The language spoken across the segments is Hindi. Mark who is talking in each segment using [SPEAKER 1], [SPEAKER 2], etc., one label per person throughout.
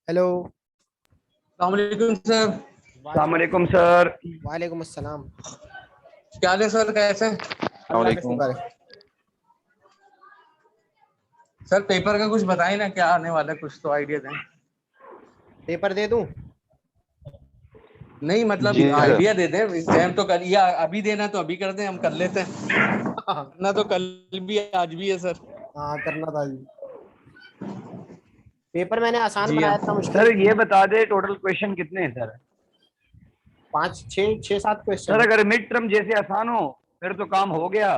[SPEAKER 1] हेलो।
[SPEAKER 2] अस्सलाम वालेकुम सर।
[SPEAKER 3] अस्सलाम वालेकुम सर।
[SPEAKER 1] वालेकुम अस्सलाम।
[SPEAKER 2] क्या हाल है सर, कैसे हैं?
[SPEAKER 1] अल्लाह का शुक्र है।
[SPEAKER 2] सर पेपर का कुछ बताइए ना, क्या आने वाला है, कुछ तो आइडिया दें।
[SPEAKER 1] पेपर दे दूं?
[SPEAKER 2] नहीं मतलब आइडिया दे दें। एग्जाम तो कर, या अभी देना तो अभी कर दें, हम कर लेते हैं। करना तो कल भी आज भी है सर।
[SPEAKER 1] हाँ करना था जी। पेपर मैंने आसान
[SPEAKER 2] जी
[SPEAKER 1] बनाया
[SPEAKER 2] हाँ
[SPEAKER 1] था, मुश्किल
[SPEAKER 3] सर ये बता दे टोटल क्वेश्चन कितने हैं सर?
[SPEAKER 1] 5 6 7 क्वेश्चन
[SPEAKER 3] सर
[SPEAKER 1] है।
[SPEAKER 3] अगर मिड टर्म जैसे आसान हो फिर तो काम हो गया।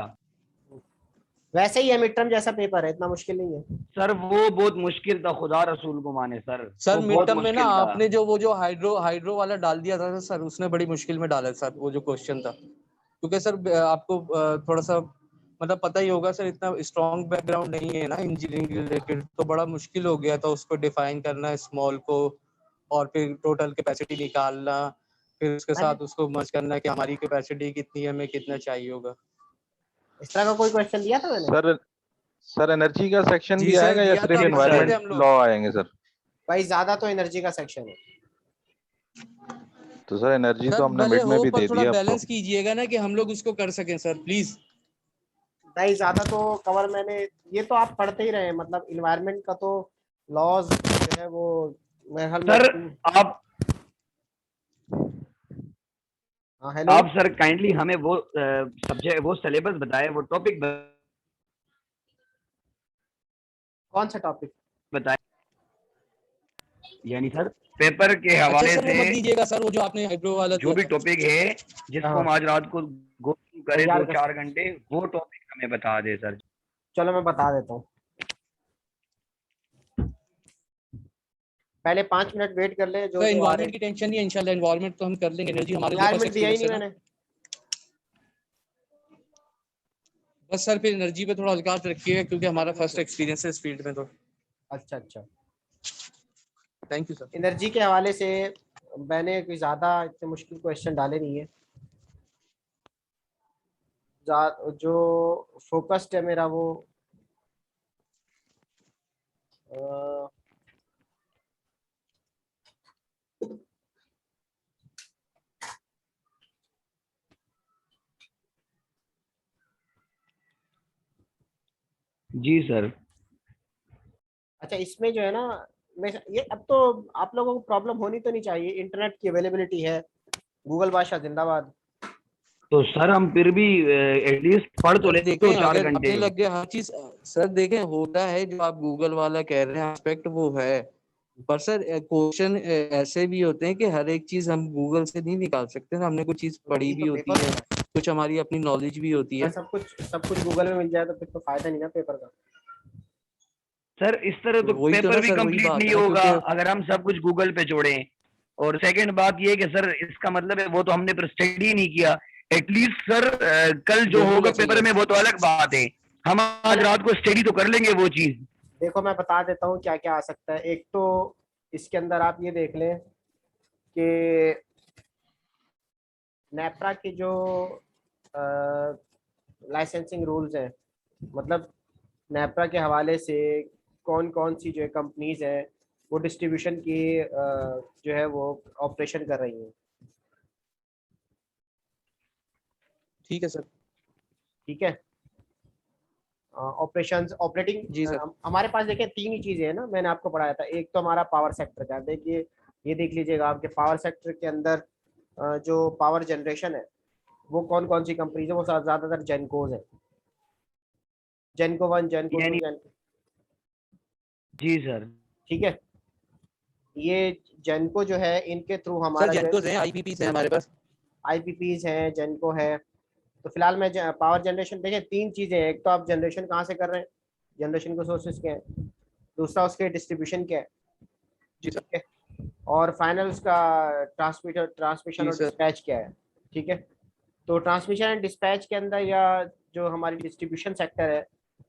[SPEAKER 1] वैसे ही है, मिड टर्म जैसा पेपर है, इतना मुश्किल नहीं है।
[SPEAKER 3] सर वो बहुत मुश्किल था, खुदा रसूल को माने सर,
[SPEAKER 2] सर
[SPEAKER 3] वो
[SPEAKER 2] मिड
[SPEAKER 3] बहुत
[SPEAKER 2] टर्म में ना
[SPEAKER 3] मुश्किल था।
[SPEAKER 2] आपने जो वो जो हाइड्रो वाला डाल दिया था सर, उसने बड़ी मुश्किल में डाला है सर वो जो क्वेश्चन था। क्योंकि सर आपको थोड़ा सा मतलब पता ही होगा सर, इतना स्ट्रॉन्ग बैकग्राउंड नहीं है ना इंजीनियरिंग रिलेटेड, तो बड़ा मुश्किल हो गया था उसको डिफाइन करना स्मॉल को, और फिर टोटल कैपेसिटी निकालना, फिर उसके
[SPEAKER 1] मैंने
[SPEAKER 2] साथ उसको मर्ज करना कि हमारी कैपेसिटी कितनी है, हमें कितना चाहिए होगा।
[SPEAKER 1] इस तरह का कोई क्वेश्चन दिया था मैंने?
[SPEAKER 4] सर एनर्जी का सेक्शन
[SPEAKER 2] जी
[SPEAKER 4] भी
[SPEAKER 2] सर
[SPEAKER 4] आएगा या
[SPEAKER 2] दिया
[SPEAKER 4] सिर्फ
[SPEAKER 2] था, पढ़ रहे थे
[SPEAKER 4] एनवायरमेंट
[SPEAKER 2] हम लोग।
[SPEAKER 4] लॉ आएंगे सर?
[SPEAKER 1] भाई ज्यादा तो एनर्जी का सेक्शन है।
[SPEAKER 4] तो सर एनर्जी
[SPEAKER 2] सर
[SPEAKER 4] तो हमने
[SPEAKER 2] भले
[SPEAKER 4] मिड में
[SPEAKER 2] हो
[SPEAKER 4] भी
[SPEAKER 2] पर
[SPEAKER 4] दे
[SPEAKER 2] थोड़ा
[SPEAKER 4] दिया अब तो।
[SPEAKER 2] बैलेंस कीजिएगा ना कि हम लोग उसको कर सकें सर प्लीज।
[SPEAKER 1] नहीं ज्यादा तो कवर मैंने, ये तो आप पढ़ते ही रहे हैं, मतलब इन्वायरमेंट का तो लॉज जो है वो मेरे ख्याल में
[SPEAKER 3] सर
[SPEAKER 1] 2।
[SPEAKER 3] आप
[SPEAKER 1] हाँ हेलो।
[SPEAKER 3] आप सर काइंडली हमें वो सब्जेक्ट वो सिलेबस बताए, वो टॉपिक
[SPEAKER 1] कौन सा टॉपिक?
[SPEAKER 3] बताए, यानी सर पेपर के
[SPEAKER 2] अच्छा
[SPEAKER 3] हवाले
[SPEAKER 2] सर वो
[SPEAKER 3] से
[SPEAKER 2] मत दीजिएगा सर, वो जो आपने हाइड्रो वाला
[SPEAKER 3] जो
[SPEAKER 2] दिया
[SPEAKER 3] भी
[SPEAKER 2] था।
[SPEAKER 3] टॉपिक है जिसको हम
[SPEAKER 1] हाँ
[SPEAKER 3] आज रात को गो करें
[SPEAKER 1] तैयार कर
[SPEAKER 3] 2-4
[SPEAKER 1] सकते।
[SPEAKER 3] घंटे, वो टॉपिक हमें बता दे सर।
[SPEAKER 1] चलो मैं बता देता हूँ। पहले 5 मिनट वेट कर ले, जो
[SPEAKER 2] सर
[SPEAKER 1] जो आ रहे।
[SPEAKER 2] एनवायरनमेंट की टेंशन नहीं है, इंशाल्लाह एनवायरनमेंट तो हम कर लेंगे, एनर्जी हमारे लिए फर्स्ट
[SPEAKER 1] एनवायरमेंट दिया ही
[SPEAKER 2] एक्सपीरियंस
[SPEAKER 1] नहीं
[SPEAKER 2] है ना।
[SPEAKER 1] मैंने।
[SPEAKER 2] बस सर फिर एनर्जी पे थोड़ा औकात रखिएगा, क्योंकि हमारा फर्स्ट एक्सपीरियंस है इस फील्ड में। तो
[SPEAKER 1] अच्छा अच्छा।
[SPEAKER 2] Thank you sir.
[SPEAKER 1] एनर्जी के हवाले से मैंने कोई ज़्यादा इतने मुश्किल क्वेश्चन डाले नहीं है। जो फोकस्ड है मेरा वो अ,
[SPEAKER 3] जी सर।
[SPEAKER 1] अच्छा इसमें जो है ना, मैं ये अब तो आप लोगों को प्रॉब्लम होनी तो नहीं चाहिए, इंटरनेट की अवेलेबिलिटी है, गूगल बादशाह जिंदाबाद।
[SPEAKER 3] तो सर हम फिर भी एटलीस्ट पढ़ तो
[SPEAKER 2] सर
[SPEAKER 3] लेते
[SPEAKER 2] देखें,
[SPEAKER 3] 2-4
[SPEAKER 2] अगर
[SPEAKER 3] घंटे।
[SPEAKER 2] आपने लग गया हर चीज, सर देखें होता है जो आप गूगल वाला कह रहे हैं एस्पेक्ट वो है, पर सर क्वेश्चन ऐसे भी होते हैं कि हर एक चीज हम गूगल से नहीं निकाल सकते ना, हमने कुछ चीज
[SPEAKER 1] तो
[SPEAKER 2] पढ़ी
[SPEAKER 1] वही
[SPEAKER 2] भी
[SPEAKER 1] तो
[SPEAKER 2] होती
[SPEAKER 1] पेपर
[SPEAKER 2] है,
[SPEAKER 1] होता है।
[SPEAKER 2] कुछ हमारी अपनी नॉलेज भी होती
[SPEAKER 1] अगर
[SPEAKER 2] है।
[SPEAKER 1] सब कुछ गूगल में मिल जाए तो फिर तो फायदा नहीं ना पेपर का।
[SPEAKER 3] सर इस तरह तो
[SPEAKER 2] वही तो
[SPEAKER 3] पेपर
[SPEAKER 2] ना
[SPEAKER 3] भी
[SPEAKER 2] सर, वही
[SPEAKER 3] कंप्लीट
[SPEAKER 2] बात
[SPEAKER 3] नहीं
[SPEAKER 2] है ना,
[SPEAKER 3] होगा
[SPEAKER 2] क्योंकि
[SPEAKER 3] अगर हम सब कुछ गूगल पे जोड़ें। और सेकंड बात ये कि सर इसका मतलब है वो तो हमने पर स्टडी नहीं किया। एटलीस्ट सर कल जो
[SPEAKER 2] बिल्कुल
[SPEAKER 3] होगा
[SPEAKER 2] ऐसा ही
[SPEAKER 3] पेपर
[SPEAKER 2] है।
[SPEAKER 3] में वो तो अलग बात है, हम आज
[SPEAKER 1] मैंने
[SPEAKER 3] रात को स्टडी तो कर लेंगे वो चीज।
[SPEAKER 1] देखो मैं बता देता हूँ क्या क्या आ सकता है। एक तो इसके अंदर आप ये देख लें कि नेप्रा के जो लाइसेंसिंग रूल्स हैं, मतलब नेप्रा के हवाले से कौन कौन सी जो है कंपनीज हैं वो डिस्ट्रीब्यूशन की जो है वो ऑपरेशन कर रही हैं।
[SPEAKER 2] ठीक है सर।
[SPEAKER 1] ठीक है। ऑपरेशंस
[SPEAKER 2] जी
[SPEAKER 1] ऑपरेटिंग
[SPEAKER 2] सर।
[SPEAKER 1] हमारे पास देखिए 3 ही चीजें हैं ना, मैंने आपको पढ़ाया था। एक तो हमारा पावर सेक्टर का, देखिए ये देख लीजिएगा आपके पावर सेक्टर के अंदर जो पावर जनरेशन है वो कौन कौन सी कंपनीज है, वो ज्यादातर जेनकोज है। जेनको 1, जेनको 2,
[SPEAKER 3] यानी
[SPEAKER 1] जेनको।
[SPEAKER 3] जी सर।
[SPEAKER 1] ठीक है। ये जेनको जो है इनके थ्रू
[SPEAKER 2] सर
[SPEAKER 1] हमारा जो है
[SPEAKER 2] जेनकोस हैं, आईपीपीस हैं हमारे पास।
[SPEAKER 1] आईपीपीज है, जेनको है। तो फिलहाल मैं पावर जनरेशन देखिए 3 चीजें हैं। एक तो आप जनरेशन कहाँ से कर रहे हैं, जनरेशन के सोर्सेज क्या है, दूसरा उसके डिस्ट्रीब्यूशन क्या है,
[SPEAKER 2] जी सर।
[SPEAKER 1] ठीक है, और फाइनल उसका ट्रांसमिशन
[SPEAKER 2] जी
[SPEAKER 1] और
[SPEAKER 2] सर।
[SPEAKER 1] डिस्पैच क्या है। ठीक है। तो ट्रांसमिशन एंड डिस्पैच के अंदर या जो हमारी डिस्ट्रीब्यूशन सेक्टर है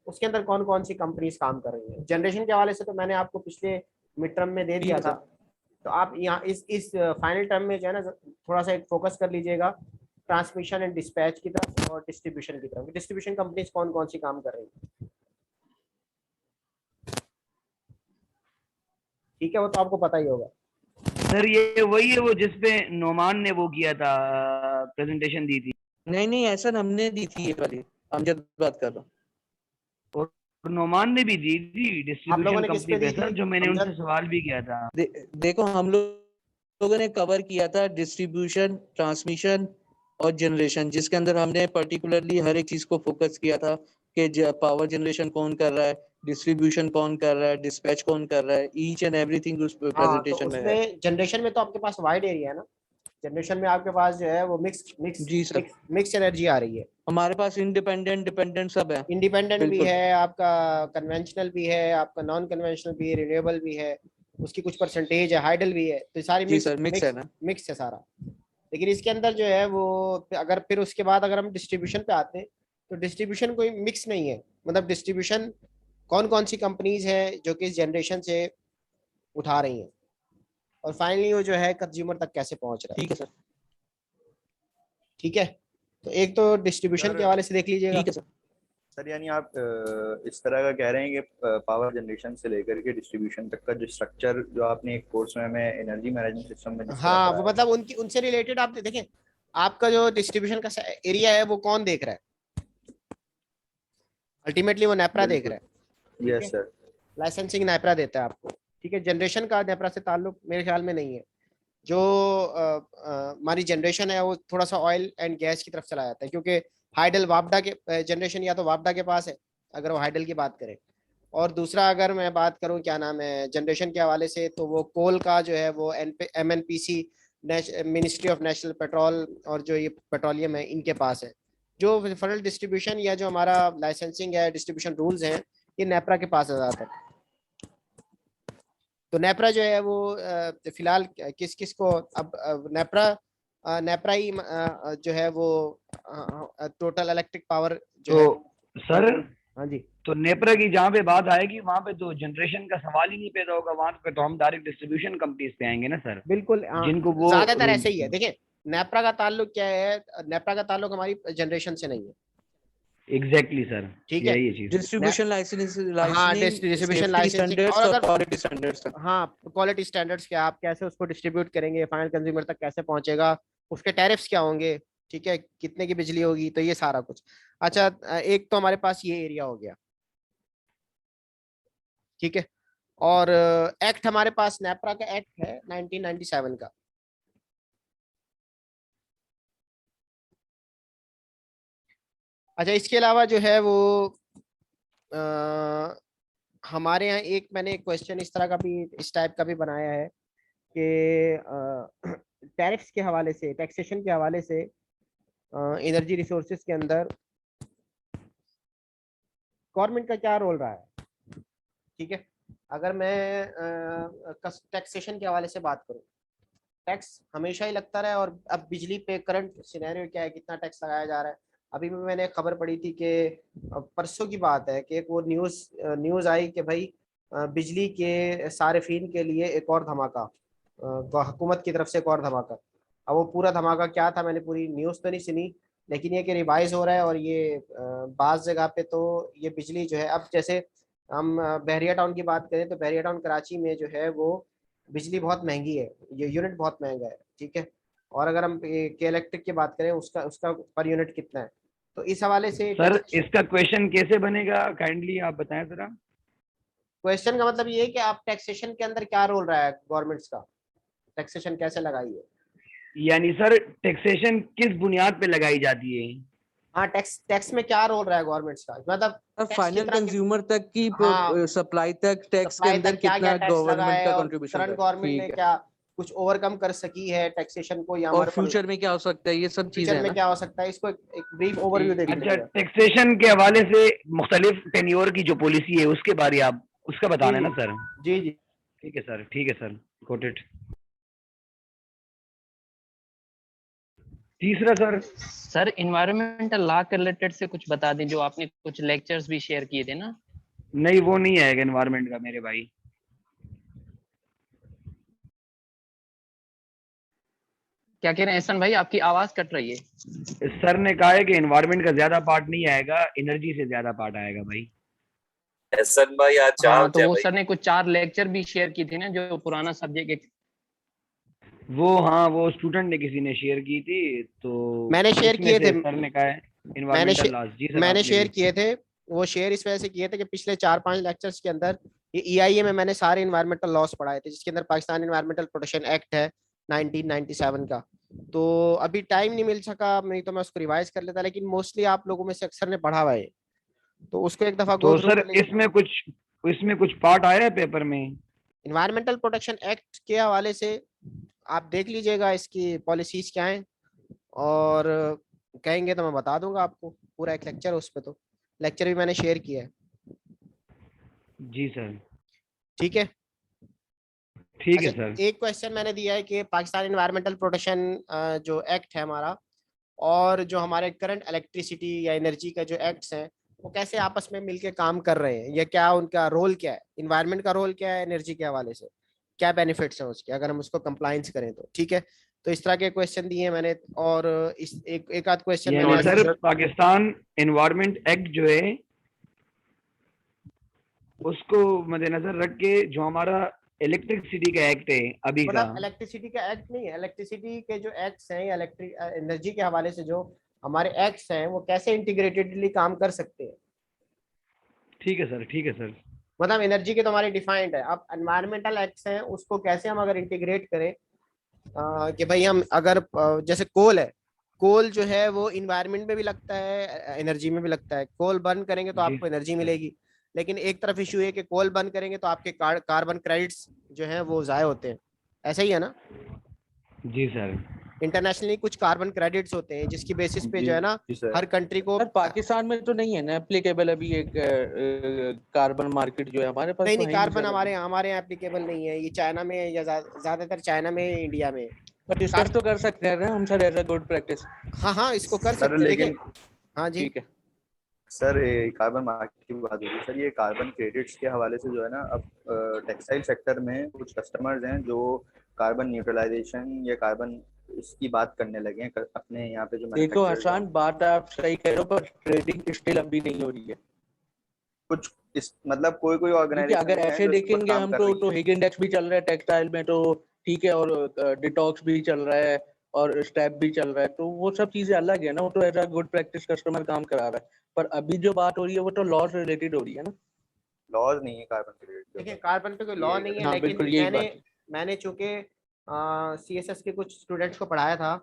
[SPEAKER 1] उसके अंदर कौन कौन सी कंपनीज काम कर रही है। जनरेशन के हवाले से तो मैंने आपको पिछले मिड टर्म में दे
[SPEAKER 2] ठीक
[SPEAKER 1] दिया
[SPEAKER 2] है
[SPEAKER 1] था।
[SPEAKER 2] सर।
[SPEAKER 1] तो आप यहाँ इस फाइनल टर्म में जो है ना थोड़ा सा एक फोकस कर लीजिएगा ट्रांसमिशन एंड डिस्पैच की तरफ और डिस्ट्रीब्यूशन की तरफ। डिस्ट्रीब्यूशन कंपनीज कौन कौन सी काम कर रही है। ठीक है, वो तो आपको पता ही होगा।
[SPEAKER 3] सर ये वही है वो जिसपे नोमान ने वो किया था, प्रेजेंटेशन दी थी।
[SPEAKER 2] नहीं नहीं, ऐसा हमने दी थी ये वाली, अमजद बात कर रहा हूँ।
[SPEAKER 3] और नोमान ने भी दी थी
[SPEAKER 1] आप लोगों
[SPEAKER 3] डिस्ट्रीब्यूशन
[SPEAKER 1] ने किस
[SPEAKER 3] कंपनी
[SPEAKER 1] पे
[SPEAKER 3] पे
[SPEAKER 1] दी
[SPEAKER 3] सर,
[SPEAKER 1] थी
[SPEAKER 3] जो मैंने उनसे
[SPEAKER 1] अमजद?
[SPEAKER 3] सवाल भी किया था।
[SPEAKER 2] देखो हम लोगों ने कवर किया था डिस्ट्रीब्यूशन, ट्रांसमिशन और जनरेशन, जिसके अंदर हमने पर्टिकुलरली हर एक चीज को फोकस किया था कि पावर जनरेशन कौन कर रहा है, डिस्ट्रीब्यूशन कौन कर रहा है, डिस्पैच कौन कर रहा है, ईच एंड एवरीथिंग उस
[SPEAKER 1] हाँ, तो
[SPEAKER 2] प्रेजेंटेशन में है।
[SPEAKER 1] उसमें जनरेशन में तो आपके पास वाइड एरिया है ना, जनरेशन में आपके पास जो है वो मिक्स मिक्स
[SPEAKER 2] जी सर,
[SPEAKER 1] मिक्स मिक्स एनर्जी आ रही है।
[SPEAKER 2] हमारे पास इंडिपेंडेंट डिपेंडेंट सब है।
[SPEAKER 1] इंडिपेंडेंट भी
[SPEAKER 2] बिल्कुल
[SPEAKER 1] है आपका, कन्वेंशनल भी है आपका, नॉन कन्वेंशनल भी है, रिन्यूएबल भी है, उसकी कुछ परसेंटेज है, हाइडल भी है, तो ये सारी
[SPEAKER 2] जी
[SPEAKER 1] मिक्स
[SPEAKER 2] सर, मिक्स है
[SPEAKER 1] मिक्स
[SPEAKER 2] ना।
[SPEAKER 1] मिक्स है सारा। लेकिन इसके अंदर जो है वो, अगर फिर उसके बाद अगर हम डिस्ट्रीब्यूशन पे आते हैं, तो डिस्ट्रीब्यूशन कोई मिक्स नहीं है। मतलब डिस्ट्रीब्यूशन कौन कौन सी कंपनीज है जो कि इस जनरेशन से उठा रही हैं, और फाइनली वो जो है कंज्यूमर तक कैसे पहुंच रहा है।
[SPEAKER 2] ठीक है सर।
[SPEAKER 1] ठीक है, तो एक तो डिस्ट्रीब्यूशन के
[SPEAKER 5] सर
[SPEAKER 1] हवाले से देख लीजिएगा।
[SPEAKER 2] ठीक है सर।
[SPEAKER 5] सर यानी आप इस तरह का कह रहे हैं कि पावर जनरेशन से लेकर के डिस्ट्रीब्यूशन तक का जो स्ट्रक्चर जो आपने एक कोर्स में हमें एनर्जी मैनेजमेंट सिस्टम में जिस तरह
[SPEAKER 1] हाँ, वो
[SPEAKER 5] पढ़ाया
[SPEAKER 1] मतलब उनकी उनसे रिलेटेड आप देखें, आपका जो डिस्ट्रीब्यूशन का एरिया है वो कौन देख रहा है, अल्टीमेटली वो नेपरा देख
[SPEAKER 5] बिल्कुल।
[SPEAKER 1] रहा है। ठीक
[SPEAKER 5] यस
[SPEAKER 1] है,
[SPEAKER 5] सर।
[SPEAKER 1] लाइसेंसिंग नेपरा देता है आपको। ठीक है, जनरेशन का नेपरा से ताल्लुक मेरे ख्याल में नहीं है। जो हमारी जनरेशन है वो थोड़ा सा ऑयल एंड गैस की तरफ चला जाता है, क्योंकि हाइडल वापडा के जनरेशन या तो वापडा के पास है, अगर वो हाइडल की बात करें। और दूसरा अगर मैं बात करूं क्या नाम है जनरेशन के हवाले से, तो वो कोल का जो है वो MNPC, ministry of national petrol, और जो ये पेट्रोलियम है इनके पास है। जो फेडरल डिस्ट्रीब्यूशन या जो हमारा लाइसेंसिंग है, डिस्ट्रीब्यूशन रूल्स हैं, ये नेपरा के पास है ज़्यादातर। तो नेपरा जो है वो फिलहाल किस किस को अब नेपरा ही जो है वो टोटल इलेक्ट्रिक पावर जो है।
[SPEAKER 3] तो सर,
[SPEAKER 1] हाँ जी,
[SPEAKER 3] तो नेपरा की जहाँ पे बात आएगी वहां पे तो जनरेशन का सवाल ही नहीं पैदा होगा, वहां पे तो हम डायरेक्ट डिस्ट्रीब्यूशन कंपनीज पे आएंगे ना सर,
[SPEAKER 1] बिल्कुल। हाँ,
[SPEAKER 3] जिनको वो
[SPEAKER 1] ज्यादातर ऐसे ही
[SPEAKER 3] रूल्स।
[SPEAKER 1] है। देखिए, नेपरा का ताल्लुक क्या है, नेपरा का ताल्लुक हमारी जनरेशन से नहीं है।
[SPEAKER 3] एग्जैक्टली सर,
[SPEAKER 1] ठीक है,
[SPEAKER 3] यही है चीज।
[SPEAKER 2] डिस्ट्रीब्यूशन लाइसेंस,
[SPEAKER 1] हाँ,
[SPEAKER 2] लाइसनिंग,
[SPEAKER 1] डिस्ट्रीब्यूशन
[SPEAKER 2] सेफ्टी
[SPEAKER 1] लाइसेंसिंग, और
[SPEAKER 2] स्टैंडर्ड्स और
[SPEAKER 1] अगर
[SPEAKER 2] क्वालिटी स्टैंडर्ड्स।
[SPEAKER 1] हाँ क्वालिटी स्टैंडर्ड्स क्या, आप कैसे उसको डिस्ट्रीब्यूट करेंगे, फाइनल कंज्यूमर तक कैसे पहुंचेगा, उसके टैरिफ्स क्या होंगे, ठीक है, कितने की बिजली होगी, तो ये सारा कुछ। अच्छा, एक तो हमारे पास ये एरिया हो गया। ठीक है, और एक्ट हमारे पास नेपरा का एक्ट है 1997 का। अच्छा, इसके अलावा जो है वो आ, हमारे यहाँ एक मैंने एक क्वेश्चन इस तरह का भी, इस टाइप का भी बनाया है कि टैरिफ्स के हवाले से, टैक्सेशन के हवाले से एनर्जी रिसोर्सेज के अंदर गवर्नमेंट का क्या रोल रहा है। ठीक है, अगर मैं टैक्सेशन के हवाले से बात करूं, टैक्स हमेशा ही लगता रहा है, और अब बिजली पे करंट सिनेरियो क्या है, कितना टैक्स लगाया जा रहा है। अभी भी मैंने एक खबर पढ़ी थी कि परसों की बात है कि एक वो न्यूज़ न्यूज़ आई कि भाई बिजली के सार्फिन के लिए एक और धमाका, हुकूमत की तरफ से एक और धमाका। अब वो पूरा धमाका क्या था, मैंने पूरी न्यूज़ तो नहीं सुनी, लेकिन ये कि रिवाइज हो रहा है, और ये बाज़ जगह पे तो ये बिजली जो है, अब जैसे हम बहरिया टाउन की बात करें, तो बहरिया टाउन कराची में जो है वो बिजली बहुत महंगी है, ये यूनिट बहुत महंगा है। ठीक है, और अगर हम के इलेक्ट्रिक की बात करें, उसका उसका पर यूनिट कितना है, तो इस हवाले से
[SPEAKER 3] सर इसका क्वेश्चन कैसे बनेगा, काइंडली आप बताएं जरा।
[SPEAKER 1] क्वेश्चन का मतलब ये है कि आप टैक्सेशन के अंदर क्या रोल रहा है गवर्नमेंट्स का, टैक्सेशन कैसे लगाई है।
[SPEAKER 3] यानी सर टैक्सेशन किस बुनियाद पे लगाई जाती है?
[SPEAKER 1] हाँ, टैक्स टैक्स में क्या रोल रहा है गवर्नमेंट्स का, मतलब टैक्स
[SPEAKER 2] फाइनल
[SPEAKER 1] कितना,
[SPEAKER 2] कंज्यूमर तक की
[SPEAKER 1] हाँ,
[SPEAKER 2] सप्लाई तक टैक्स के
[SPEAKER 1] सप्लाई
[SPEAKER 2] अंदर
[SPEAKER 1] तक क्या क्या
[SPEAKER 2] कितना
[SPEAKER 1] टैक्स लगा
[SPEAKER 2] गवर्नमेंट
[SPEAKER 1] है,
[SPEAKER 2] का
[SPEAKER 1] और
[SPEAKER 2] कंट्रीब्यूशन
[SPEAKER 1] करंट
[SPEAKER 2] है।
[SPEAKER 1] गवर्नमेंट ने
[SPEAKER 2] ठीक है,
[SPEAKER 1] क्या कुछ ओवरकम कर सकी है टैक्सेशन को, या
[SPEAKER 2] और
[SPEAKER 1] हमारे
[SPEAKER 2] फ्यूचर में क्या हो सकता है, ये सब चीजें
[SPEAKER 1] फ्यूचर
[SPEAKER 2] है
[SPEAKER 1] में
[SPEAKER 2] ना।
[SPEAKER 1] क्या हो सकता है, इसको एक ब्रीफ ओवरव्यू देख
[SPEAKER 3] अच्छा,
[SPEAKER 1] लीजिएगा।
[SPEAKER 3] टैक्सेशन के हवाले से मुख्तलिफ टेन्योर की जो पॉलिसी है उसके बारे आप उसका
[SPEAKER 1] जी
[SPEAKER 3] बताना है ना सर।
[SPEAKER 1] जी जी।
[SPEAKER 3] ठीक है सर, ठीक है सर, गॉट इट। तीसरा सर।
[SPEAKER 6] सर इन्वायरमेंटल लॉ के रिलेटेड से कुछ बता दें, जो आपने कुछ लेक्चर्स भी शेयर किए थे ना।
[SPEAKER 3] नहीं, वो नहीं आएगा एनवायरमेंट का मेरे भाई।
[SPEAKER 6] क्या कह रहे हैं एहसन भाई, आपकी आवाज कट रही है।
[SPEAKER 3] सर ने कहा है कि एनवायरमेंट का ज्यादा पार्ट नहीं आएगा, एनर्जी से ज्यादा पार्ट आएगा भाई।
[SPEAKER 7] एहसन भाई आज चार
[SPEAKER 6] हाँ,
[SPEAKER 7] बजे
[SPEAKER 6] तो वो
[SPEAKER 7] भाई।
[SPEAKER 6] सर ने कुछ 4 लेक्चर भी शेयर की थी ना, जो पुराना सब्जेक्ट।
[SPEAKER 3] वो हाँ, वो स्टूडेंट ने किसी ने शेयर की थी, तो
[SPEAKER 1] मैंने शेयर
[SPEAKER 3] उसमें
[SPEAKER 1] किए
[SPEAKER 3] से
[SPEAKER 1] थे,
[SPEAKER 3] सर ने कहा है
[SPEAKER 1] मैंने
[SPEAKER 3] इन्वायरमेंटल लॉस। जी सर,
[SPEAKER 1] मैंने
[SPEAKER 3] आपने
[SPEAKER 1] शेयर
[SPEAKER 3] भी।
[SPEAKER 1] किए थे। वो शेयर इस वजह से किए थे कि पिछले 4-5 लेक्चर्स के अंदर ये EIA में मैंने सारे इन्वायरमेंटल लॉस पढ़ाए थे, जिसके अंदर पाकिस्तान इन्वायरमेंटल प्रोटेक्शन एक्ट है 1997 का। तो अभी टाइम नहीं मिल सका, नहीं तो मैं उसको रिवाइज कर लेता, लेकिन मोस्टली आप लोगों में से अक्सर ने पढ़ा हुआ है, तो उसको एक दफा गो
[SPEAKER 3] तो
[SPEAKER 1] थ्रू
[SPEAKER 3] सर
[SPEAKER 1] कर लीजिए।
[SPEAKER 3] इसमें कुछ पार्ट आया है पेपर में?
[SPEAKER 1] इन्वायरमेंटल प्रोटेक्शन एक्ट के हवाले से आप देख लीजिएगा इसकी पॉलिसीज क्या हैं, और कहेंगे तो मैं बता दूंगा आपको पूरा एक लेक्चर, उस पे तो लेक्चर भी मैंने शेयर किया है।
[SPEAKER 3] जी सर,
[SPEAKER 1] ठीक है।
[SPEAKER 3] ठीक है
[SPEAKER 1] अच्छा,
[SPEAKER 3] सर।
[SPEAKER 1] एक क्वेश्चन मैंने दिया है कि पाकिस्तान इन्वायरमेंटल प्रोटेक्शन जो एक्ट है हमारा, और जो हमारे करंट इलेक्ट्रिसिटी या एनर्जी का जो एक्ट्स हैं, वो कैसे आपस में मिलके काम कर रहे हैं, या क्या उनका रोल क्या है, इन्वायरमेंट का रोल क्या है एनर्जी के हवाले से, क्या बेनिफिट्स हैं उसके अगर हम उसको कंप्लाइंस करें तो। ठीक है, तो इस तरह के क्वेश्चन दिए हैं मैंने, और इस एक आध क्वेश्चन मैंने
[SPEAKER 3] यानी
[SPEAKER 1] ऐसे
[SPEAKER 3] सर पाकिस्तान एनवायरमेंट एक्ट जो है उसको मद्देनजर रख के जो हमारा इलेक्ट्रिसिटी का एक्ट है अभी का,
[SPEAKER 1] मतलब इलेक्ट्रिसिटी का एक्ट नहीं है, इलेक्ट्रिसिटी के जो एक्ट्स हैं या इलेक्ट्रिक एनर्जी के हवाले से जो हमारे एक्ट्स हैं वो कैसे इंटीग्रेटेडली काम कर सकते हैं।
[SPEAKER 3] ठीक है सर, ठीक है सर।
[SPEAKER 1] मतलब एनर्जी के तो हमारे डिफाइंड है, अब एनवायरमेंटल एक्ट्स हैं उसको कैसे हम अगर इंटीग्रेट करें, कि भाई हम अगर जैसे कोल है, कोल जो है वो इन्वायरमेंट में भी लगता है एनर्जी में भी लगता है। कोल बर्न करेंगे तो
[SPEAKER 3] जी
[SPEAKER 1] आपको एनर्जी
[SPEAKER 3] सर।
[SPEAKER 1] मिलेगी, लेकिन एक तरफ इशू है कि कोल बर्न करेंगे तो आपके कार्बन क्रेडिट्स जो है वो ज़ाय होते हैं। ऐसा ही है ना,
[SPEAKER 3] जी सर।
[SPEAKER 1] इंटरनेशनली कुछ कार्बन क्रेडिट्स होते हैं जिसकी बेसिस पे
[SPEAKER 5] जी
[SPEAKER 1] जो है ना
[SPEAKER 5] जी सर।
[SPEAKER 1] हर कंट्री को।
[SPEAKER 2] सर पाकिस्तान में तो नहीं है ना एप्लीकेबल अभी एक कार्बन मार्केट जो है, हमारे पास
[SPEAKER 1] नहीं
[SPEAKER 2] तो
[SPEAKER 1] नहीं,
[SPEAKER 2] है ही नहीं
[SPEAKER 1] कार्बन
[SPEAKER 2] सर अभी।
[SPEAKER 1] हमारे यहाँ एप्लीकेबल नहीं है, ये चाइना में या ज्यादातर चाइना में, इंडिया में।
[SPEAKER 2] पर डिस्कस तो कर सकते हैं ना हम sir, as a good practice.
[SPEAKER 1] हाँ हाँ, इसको कर
[SPEAKER 5] सर
[SPEAKER 1] सकते हैं,
[SPEAKER 5] लेकिन
[SPEAKER 1] देखिए। हाँ जी।
[SPEAKER 2] ठीक है।
[SPEAKER 5] सर कार्बन मार्केट की बात हो रही है सर, ये कार्बन क्रेडिट्स के हवाले से जो है ना, अब टेक्सटाइल सेक्टर में कुछ कस्टमर्स हैं जो कार्बन न्यूट्रलाइजेशन या कार्बन इसकी बात करने लगे हैं अपने यहाँ पे जो
[SPEAKER 2] देखो
[SPEAKER 5] मैन्युफैक्चरर्स हैं।
[SPEAKER 2] आसान बात आप सही कह रहे हो, पर ट्रेडिंग स्टिल अभी नहीं हो रही है।
[SPEAKER 5] कुछ इस मतलब कोई कोई
[SPEAKER 2] क्योंकि
[SPEAKER 5] ऑर्गेनाइजेशन
[SPEAKER 2] अगर
[SPEAKER 5] हैं
[SPEAKER 2] ऐसे
[SPEAKER 5] जो इस पर
[SPEAKER 2] देखेंगे
[SPEAKER 5] काम
[SPEAKER 2] हम
[SPEAKER 5] कर रही
[SPEAKER 2] तो
[SPEAKER 5] हैं।
[SPEAKER 2] हिग इंडेक्स भी चल रहा है टेक्सटाइल में तो ठीक है, और डिटॉक्स भी चल रहा है, और स्टेप भी चल रहा है, तो वो सब चीजें अलग है ना, वो तो as a good practice customer काम करा रहा है। पर अभी जो बात हो रही है वो तो लॉस रिलेटेड हो रही है ना।
[SPEAKER 5] लॉज नहीं है कार्बन क्रेडिट के
[SPEAKER 1] देखिए,
[SPEAKER 5] ऊपर।
[SPEAKER 1] कार्बन पे कोई लॉ
[SPEAKER 5] ये
[SPEAKER 1] नहीं है,
[SPEAKER 2] हाँ
[SPEAKER 1] लेकिन
[SPEAKER 2] बिल्कुल यही
[SPEAKER 1] मैंने
[SPEAKER 2] बात है।
[SPEAKER 1] मैंने चूंकि CSS के कुछ स्टूडेंट्स को पढ़ाया था,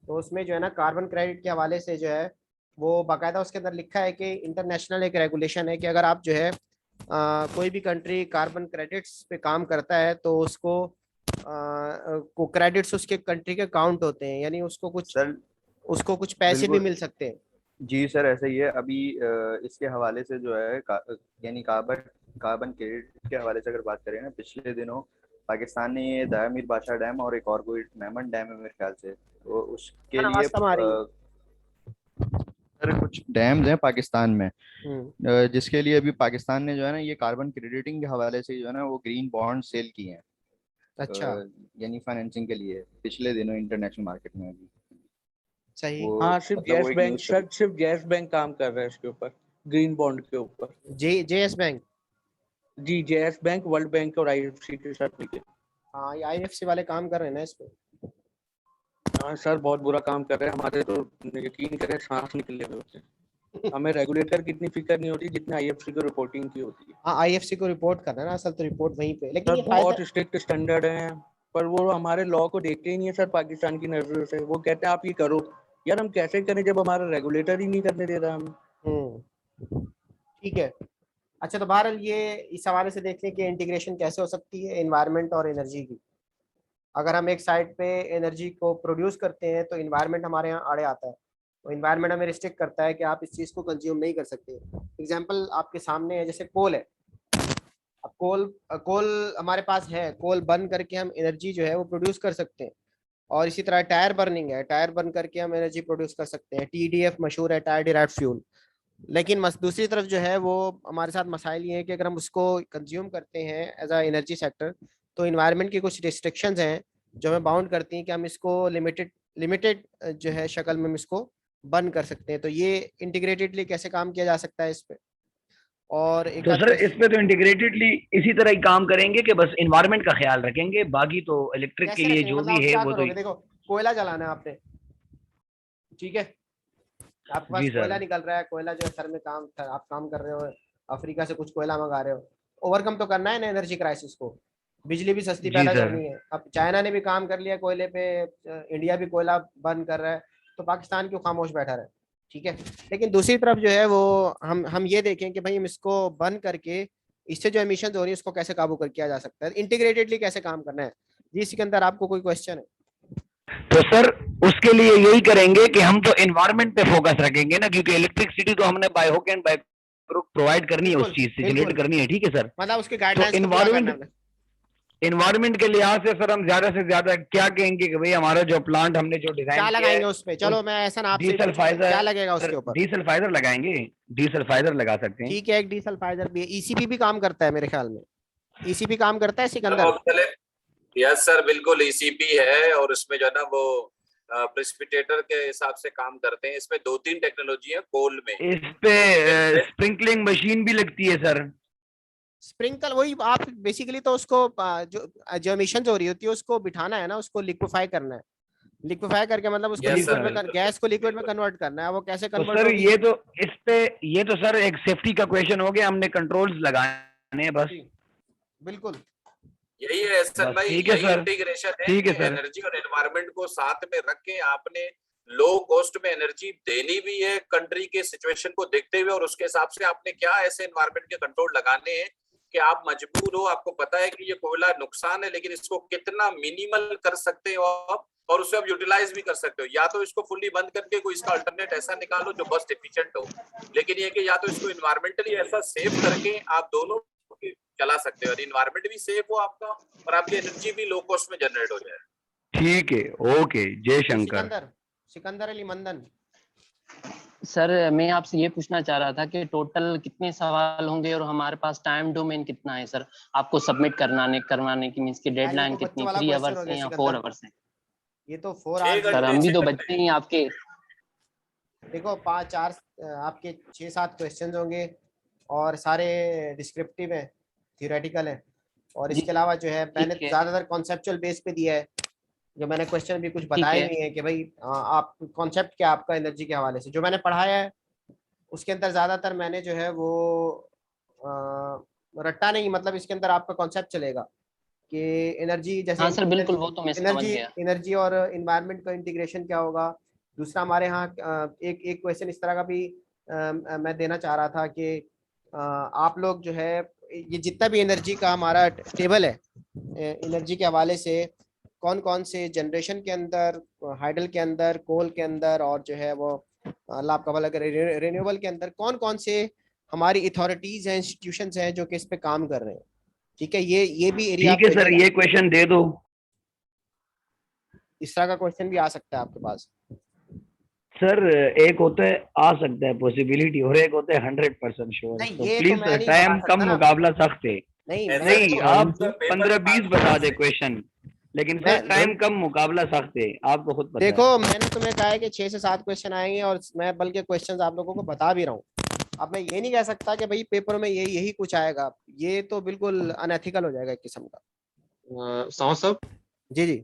[SPEAKER 1] तो उसमें जो है ना कार्बन क्रेडिट के हवाले से जो है वो बाकायदा उसके अंदर लिखा है कि इंटरनेशनल एक रेगुलेशन है कि अगर आप जो है कोई भी कंट्री कार्बन क्रेडिट्स पे काम करता है तो उसको को क्रेडिट्स उसके कंट्री के काउंट होते हैं, यानी
[SPEAKER 5] सर
[SPEAKER 1] उसको कुछ पैसे भी
[SPEAKER 5] बिल्कुल।
[SPEAKER 1] मिल सकते हैं।
[SPEAKER 5] जी सर, ऐसा ही है। अभी इसके हवाले से जो है यानी कार्बन कार्बन क्रेडिट के हवाले से अगर बात करें ना, पिछले दिनों पाकिस्तान ने ये दायामीर बादशाह डैम और एक और कोई मेमन डैम है मेरे ख्याल से, तो उसके लिए
[SPEAKER 1] आवाज कम आ रही है।
[SPEAKER 5] सर कुछ डैम्स हैं पाकिस्तान में,
[SPEAKER 1] हम्म।
[SPEAKER 5] जिसके लिए अभी पाकिस्तान ने जो है ना ये कार्बन क्रेडिटिंग के हवाले से जो है ना वो ग्रीन बॉन्ड सेल किए हैं,
[SPEAKER 1] अच्छा,
[SPEAKER 5] यानी फाइनेंसिंग के लिए पिछले दिनों इंटरनेशनल मार्केट में अभी
[SPEAKER 1] सही।
[SPEAKER 5] वो,
[SPEAKER 2] हाँ सिर्फ
[SPEAKER 5] मतलब वो
[SPEAKER 2] गैस
[SPEAKER 5] एक
[SPEAKER 2] बैंक,
[SPEAKER 5] न्यूज़ पे।
[SPEAKER 2] सर सिर्फ गैस बैंक काम कर रहा है इसके ऊपर, ग्रीन बॉन्ड के ऊपर।
[SPEAKER 1] JS bank.
[SPEAKER 2] जी जेएस बैंक, वर्ल्ड बैंक और आईएफसी के साथ मिलकर।
[SPEAKER 1] हाँ, ये IFC वाले काम कर रहे हैं ना इस पे।
[SPEAKER 2] हाँ सर बहुत बुरा काम कर रहे हैं हमारे, तो यकीन करें सांस निकले हुए होते हैं। हमें रेगुलेटर की इतनी फिक्र नहीं होती जितनी आईएफसी को रिपोर्टिंग की होती है।
[SPEAKER 1] हाँ, IFC को रिपोर्ट करना है ना, असल तो रिपोर्ट वहीं पे, लेकिन
[SPEAKER 2] सर
[SPEAKER 1] ये फायदा।
[SPEAKER 2] बहुत स्ट्रिक्ट स्टैंडर्ड हैं, पर वो हमारे लॉ को देखते ही नहीं है सर पाकिस्तान की नजर से। वो कहते हैं आप ये करो, यार हम कैसे करें जब हमारा रेगुलेटर ही नहीं करने दे रहा हमें।
[SPEAKER 1] ठीक है। अच्छा, तो बहरहाल ये इस हवाले से देख लें कि इंटीग्रेशन कैसे हो सकती है एनवायरनमेंट और एनर्जी की। अगर हम एक साइड पे एनर्जी को प्रोड्यूस करते हैं तो इन्वायरमेंट हमारे यहाँ आड़े आता है, तो इन्वायरमेंट हमें रिस्ट्रिक्ट करता है कि आप इस चीज़ को कंज्यूम नहीं कर सकते। एग्जाम्पल आपके सामने है, जैसे कोल है। अब कोल कोल हमारे पास है, कोल बर्न करके हम एनर्जी जो है वो प्रोड्यूस कर सकते हैं। और इसी तरह टायर बर्निंग है, टायर बर्न करके हम एनर्जी प्रोड्यूस कर सकते हैं, TDF मशहूर है, टायर डिराइव्ड फ्यूल। लेकिन दूसरी तरफ जो है वो हमारे साथ मसाइल ये है कि अगर हम उसको कंज्यूम करते हैं एज अ एनर्जी सेक्टर, तो इन्वायरमेंट की कुछ रिस्ट्रिक्शंस हैं जो हमें बाउंड करती हैं कि हम इसको लिमिटेड लिमिटेड जो है शक्ल में हम इसको बर्न कर सकते हैं। तो ये इंटीग्रेटेडली कैसे काम किया जा सकता है इस पे। और एक
[SPEAKER 3] तो
[SPEAKER 1] आध
[SPEAKER 3] सर इस पे तो इंटीग्रेटेडली इसी तरह ही काम करेंगे कि बस इन्वायरमेंट का ख्याल रखेंगे, बाकी तो इलेक्ट्रिक के
[SPEAKER 1] कैसे
[SPEAKER 3] लिए
[SPEAKER 1] रखेंगे,
[SPEAKER 3] जो
[SPEAKER 1] मतलब
[SPEAKER 3] भी
[SPEAKER 1] आप
[SPEAKER 3] है
[SPEAKER 1] क्या
[SPEAKER 3] वो तो।
[SPEAKER 1] करोगे? देखो कोयला जलाना है आपने, ठीक है, आपके पास
[SPEAKER 3] जी
[SPEAKER 1] कोयला
[SPEAKER 3] सर।
[SPEAKER 1] निकल रहा है, कोयला जो है सर में काम, आप काम कर रहे हो, अफ्रीका से कुछ कोयला मंगा रहे हो, ओवरकम तो करना है ना एनर्जी क्राइसिस को, बिजली भी सस्ती
[SPEAKER 3] जी
[SPEAKER 1] पैदा
[SPEAKER 3] सर।
[SPEAKER 1] करनी है। अब चाइना ने भी काम कर लिया कोयले पे, इंडिया भी कोयला बंद कर रहा है, तो पाकिस्तान क्यों खामोश बैठा रहे? ठीक है, लेकिन दूसरी तरफ जो है वो हम ये देखें कि भाई हम इसको बंद करके इससे जो एमिशन हो रही है उसको कैसे काबू कर किया जा सकता है, इंटीग्रेटेडली कैसे काम करना है। जी सिकंदर, आपको कोई क्वेश्चन है?
[SPEAKER 3] तो सर उसके लिए यही करेंगे कि हम तो एनवायरनमेंट पे फोकस रखेंगे ना, क्योंकि इलेक्ट्रिसिटी तो हमने by hook and by crook provide करनी है, उस
[SPEAKER 1] बिल्कुल
[SPEAKER 3] चीज से
[SPEAKER 1] बिल्कुल,
[SPEAKER 3] जनरेट करनी है, ठीक है सर।
[SPEAKER 1] मतलब उसके
[SPEAKER 3] तो
[SPEAKER 1] गाइडलाइंस को पूरा करना
[SPEAKER 3] इन्वायरमेंट,
[SPEAKER 1] है।
[SPEAKER 3] इन्वायरमेंट के लिहाज से सर हम ज्यादा से ज्यादा क्या कहेंगे कि भाई हमारा जो प्लांट हमने जो
[SPEAKER 1] क्या
[SPEAKER 3] डिजाइन किया
[SPEAKER 1] लगाएंगे
[SPEAKER 3] है
[SPEAKER 1] उस पे?
[SPEAKER 3] वो
[SPEAKER 1] चलो मैं ऐसा ना आपसे ही पूछूं, क्या लगेगा
[SPEAKER 3] डीसल्फाइजर,
[SPEAKER 1] उसके ऊपर?
[SPEAKER 3] डीसल्फाइजर लगाएंगे, डीसल्फाइजर लगा सकते हैं।
[SPEAKER 1] ठीक है, एक डीसल्फाइजर भी है, ईसीपी भी काम करता है मेरे ख्याल में, ईसीपी काम करता है
[SPEAKER 7] सर
[SPEAKER 1] सिकंदर?
[SPEAKER 7] मुख्तलिफ, यस सर बिल्कुल ईसीपी है, और उसमें जो है ना वो प्रेसिपिटेटर के हिसाब से काम करते हैं। इसमें 2-3 टेक्नोलॉजी है कोल में।
[SPEAKER 3] इस पे
[SPEAKER 7] जिनमें
[SPEAKER 3] स्प्रिंकलिंग मशीन भी लगती है सर।
[SPEAKER 1] स्प्रिंकल, वही आप बेसिकली तो उसको जो एमिशन हो रही होती है उसको बिठाना है ना, उसको लिक्विफाई करना है, लिक्विफाई करके मतलब उसको
[SPEAKER 3] जी
[SPEAKER 7] यस
[SPEAKER 1] लिक्विड
[SPEAKER 7] सर
[SPEAKER 3] सर।
[SPEAKER 1] में,
[SPEAKER 7] बिल्कुल
[SPEAKER 1] गैस को
[SPEAKER 7] बिल्कुल
[SPEAKER 1] लिक्विड में
[SPEAKER 7] बिल्कुल।
[SPEAKER 1] कन्वर्ट करना है, वो कैसे
[SPEAKER 3] तो
[SPEAKER 1] कन्वर्ट
[SPEAKER 3] सर
[SPEAKER 1] होगी?
[SPEAKER 3] इस पे ये तो सर एक सेफ्टी का क्वेश्चन हो गया, हमने कंट्रोल्स लगाने हैं बस।
[SPEAKER 1] जी बिल्कुल।
[SPEAKER 7] यही है एहसन
[SPEAKER 3] बस
[SPEAKER 7] भाई,
[SPEAKER 3] ठीक है
[SPEAKER 7] यही
[SPEAKER 3] सर,
[SPEAKER 7] इंटीग्रेशन है
[SPEAKER 3] ठीक
[SPEAKER 7] कि
[SPEAKER 3] है सर।
[SPEAKER 7] एनर्जी और एनवायरनमेंट को साथ में रख के आपने लो कॉस्ट में एनर्जी देनी भी है कंट्री के सिचुएशन को देखते हुए, और उसके हिसाब से आपने क्या ऐसे एनवायरनमेंट के कंट्रोल लगाने हैं कि आप मजबूर हो, आपको पता है कि ये कोयला नुकसान है, लेकिन इसको कितना मिनिमल कर सकते हो आप, और उसे आप यूटिलाइज भी कर सकते हो। या तो इसको फुल्ली बंद करके कोई इसका अल्टरनेट ऐसा निकालो जो कॉस्ट एफिशिएंट हो, लेकिन ये कि या तो इसको इन्वायरमेंटली ऐसा सेव करके आप दोनों चला सकते हो, और इन्वायरमेंट भी सेफ हो आपका, और आपकी एनर्जी भी लो कॉस्ट में जनरेट हो जाए।
[SPEAKER 3] ठीक है, ओके, जय
[SPEAKER 1] जी
[SPEAKER 3] शंकर।
[SPEAKER 1] सिकंदर, सिकंदर अली मंदन।
[SPEAKER 6] सर मैं आपसे ये पूछना चाह रहा था कि टोटल कितने सवाल होंगे और हमारे पास टाइम डोमेन कितना है सर, आपको सबमिट करवाने की मींस की
[SPEAKER 1] यार ये
[SPEAKER 6] डेडलाइन
[SPEAKER 1] तो बच्चों
[SPEAKER 6] कितनी,
[SPEAKER 1] वाला
[SPEAKER 6] 3
[SPEAKER 1] क्वेश्चन हो
[SPEAKER 6] आवर्स
[SPEAKER 1] गया
[SPEAKER 6] है या 4
[SPEAKER 1] सिकंदर,
[SPEAKER 6] आवर्स है?
[SPEAKER 1] ये तो 4
[SPEAKER 7] 6
[SPEAKER 1] आवर्स
[SPEAKER 6] सर
[SPEAKER 1] है।
[SPEAKER 6] हम भी
[SPEAKER 7] 6
[SPEAKER 6] तो
[SPEAKER 7] घंटे
[SPEAKER 6] बच्चे ही आपके।
[SPEAKER 1] देखो 5-4 आपके 6-7 क्वेश्चंस होंगे, और सारे डिस्क्रिप्टिव है, थियोरेटिकल है, और
[SPEAKER 6] जी
[SPEAKER 1] इसके अलावा जो है मैंने
[SPEAKER 6] ठीक है।
[SPEAKER 1] ज्यादातर कॉन्सेप्चुअल बेस पे दिया है, जो मैंने क्वेश्चन भी कुछ
[SPEAKER 6] ठीक
[SPEAKER 1] बताए
[SPEAKER 6] है।
[SPEAKER 1] भी हैं कि भाई आप कॉन्सेप्ट क्या आपका एनर्जी के हवाले से जो मैंने पढ़ाया है, उसके अंदर ज्यादातर मैंने जो है वो रट्टा नहीं, मतलब इसके अंदर आपका कॉन्सेप्ट चलेगा कि एनर्जी, जैसे
[SPEAKER 6] हाँ सर बिल्कुल, वो तो मैं समझ
[SPEAKER 1] एनर्जी
[SPEAKER 6] गया।
[SPEAKER 1] एनर्जी और इन्वायरमेंट का इंटीग्रेशन क्या होगा। दूसरा हमारे यहाँ एक एक क्वेश्चन इस तरह का भी मैं देना चाह रहा था कि आप लोग जो है ये जितना भी एनर्जी का हमारा टेबल है, एनर्जी के हवाले से कौन कौन से जनरेशन के अंदर, हाइडल के अंदर, कोल के अंदर, और जो है वो अल्लाह आपका भला करे रिन्यूएबल के अंदर कौन कौन से हमारी अथॉरिटीज हैं, इंस्टीट्यूशंस हैं जो कि इस पे काम कर रहे हैं। ठीक है, ये भी एरिया
[SPEAKER 3] ठीक
[SPEAKER 1] आप
[SPEAKER 3] है सर,
[SPEAKER 1] भेजेगा,
[SPEAKER 3] ये क्वेश्चन दे दो।
[SPEAKER 1] इस तरह का क्वेश्चन भी आ सकता है आपके पास।
[SPEAKER 3] सर एक होता है आ सकता है पॉसिबिलिटी, और एक होता है 100% श्योर,
[SPEAKER 1] नहीं
[SPEAKER 3] तो
[SPEAKER 1] ये तो
[SPEAKER 3] प्लीज
[SPEAKER 1] मैं नहीं बता
[SPEAKER 3] टाइम कम,
[SPEAKER 1] सकता ना,
[SPEAKER 3] मुकाबला सख्त है।
[SPEAKER 1] नहीं मैं
[SPEAKER 7] ऐसा
[SPEAKER 3] नहीं,
[SPEAKER 1] देखो,
[SPEAKER 3] आप
[SPEAKER 7] सर पेपर
[SPEAKER 3] 15-20 बता दे क्वेश्चन, लेकिन सर
[SPEAKER 1] मैं
[SPEAKER 3] टाइम कम, मुकाबला सख्त है, आपको खुद पता
[SPEAKER 1] देखो
[SPEAKER 3] है।
[SPEAKER 1] मैंने तुम्हें कहा है कि 6 से 7 क्वेश्चन आएंगे, और मैं बल्कि क्वेश्चंस आप लोगों को बता भी रहा हूँ। अब मैं ये नहीं कह सकता कि भाई पेपर में यही कुछ आएगा, ये तो बिल्कुल अनएथिकल हो जाएगा एक किस्म का।
[SPEAKER 8] साउंड साहब,
[SPEAKER 1] जी जी।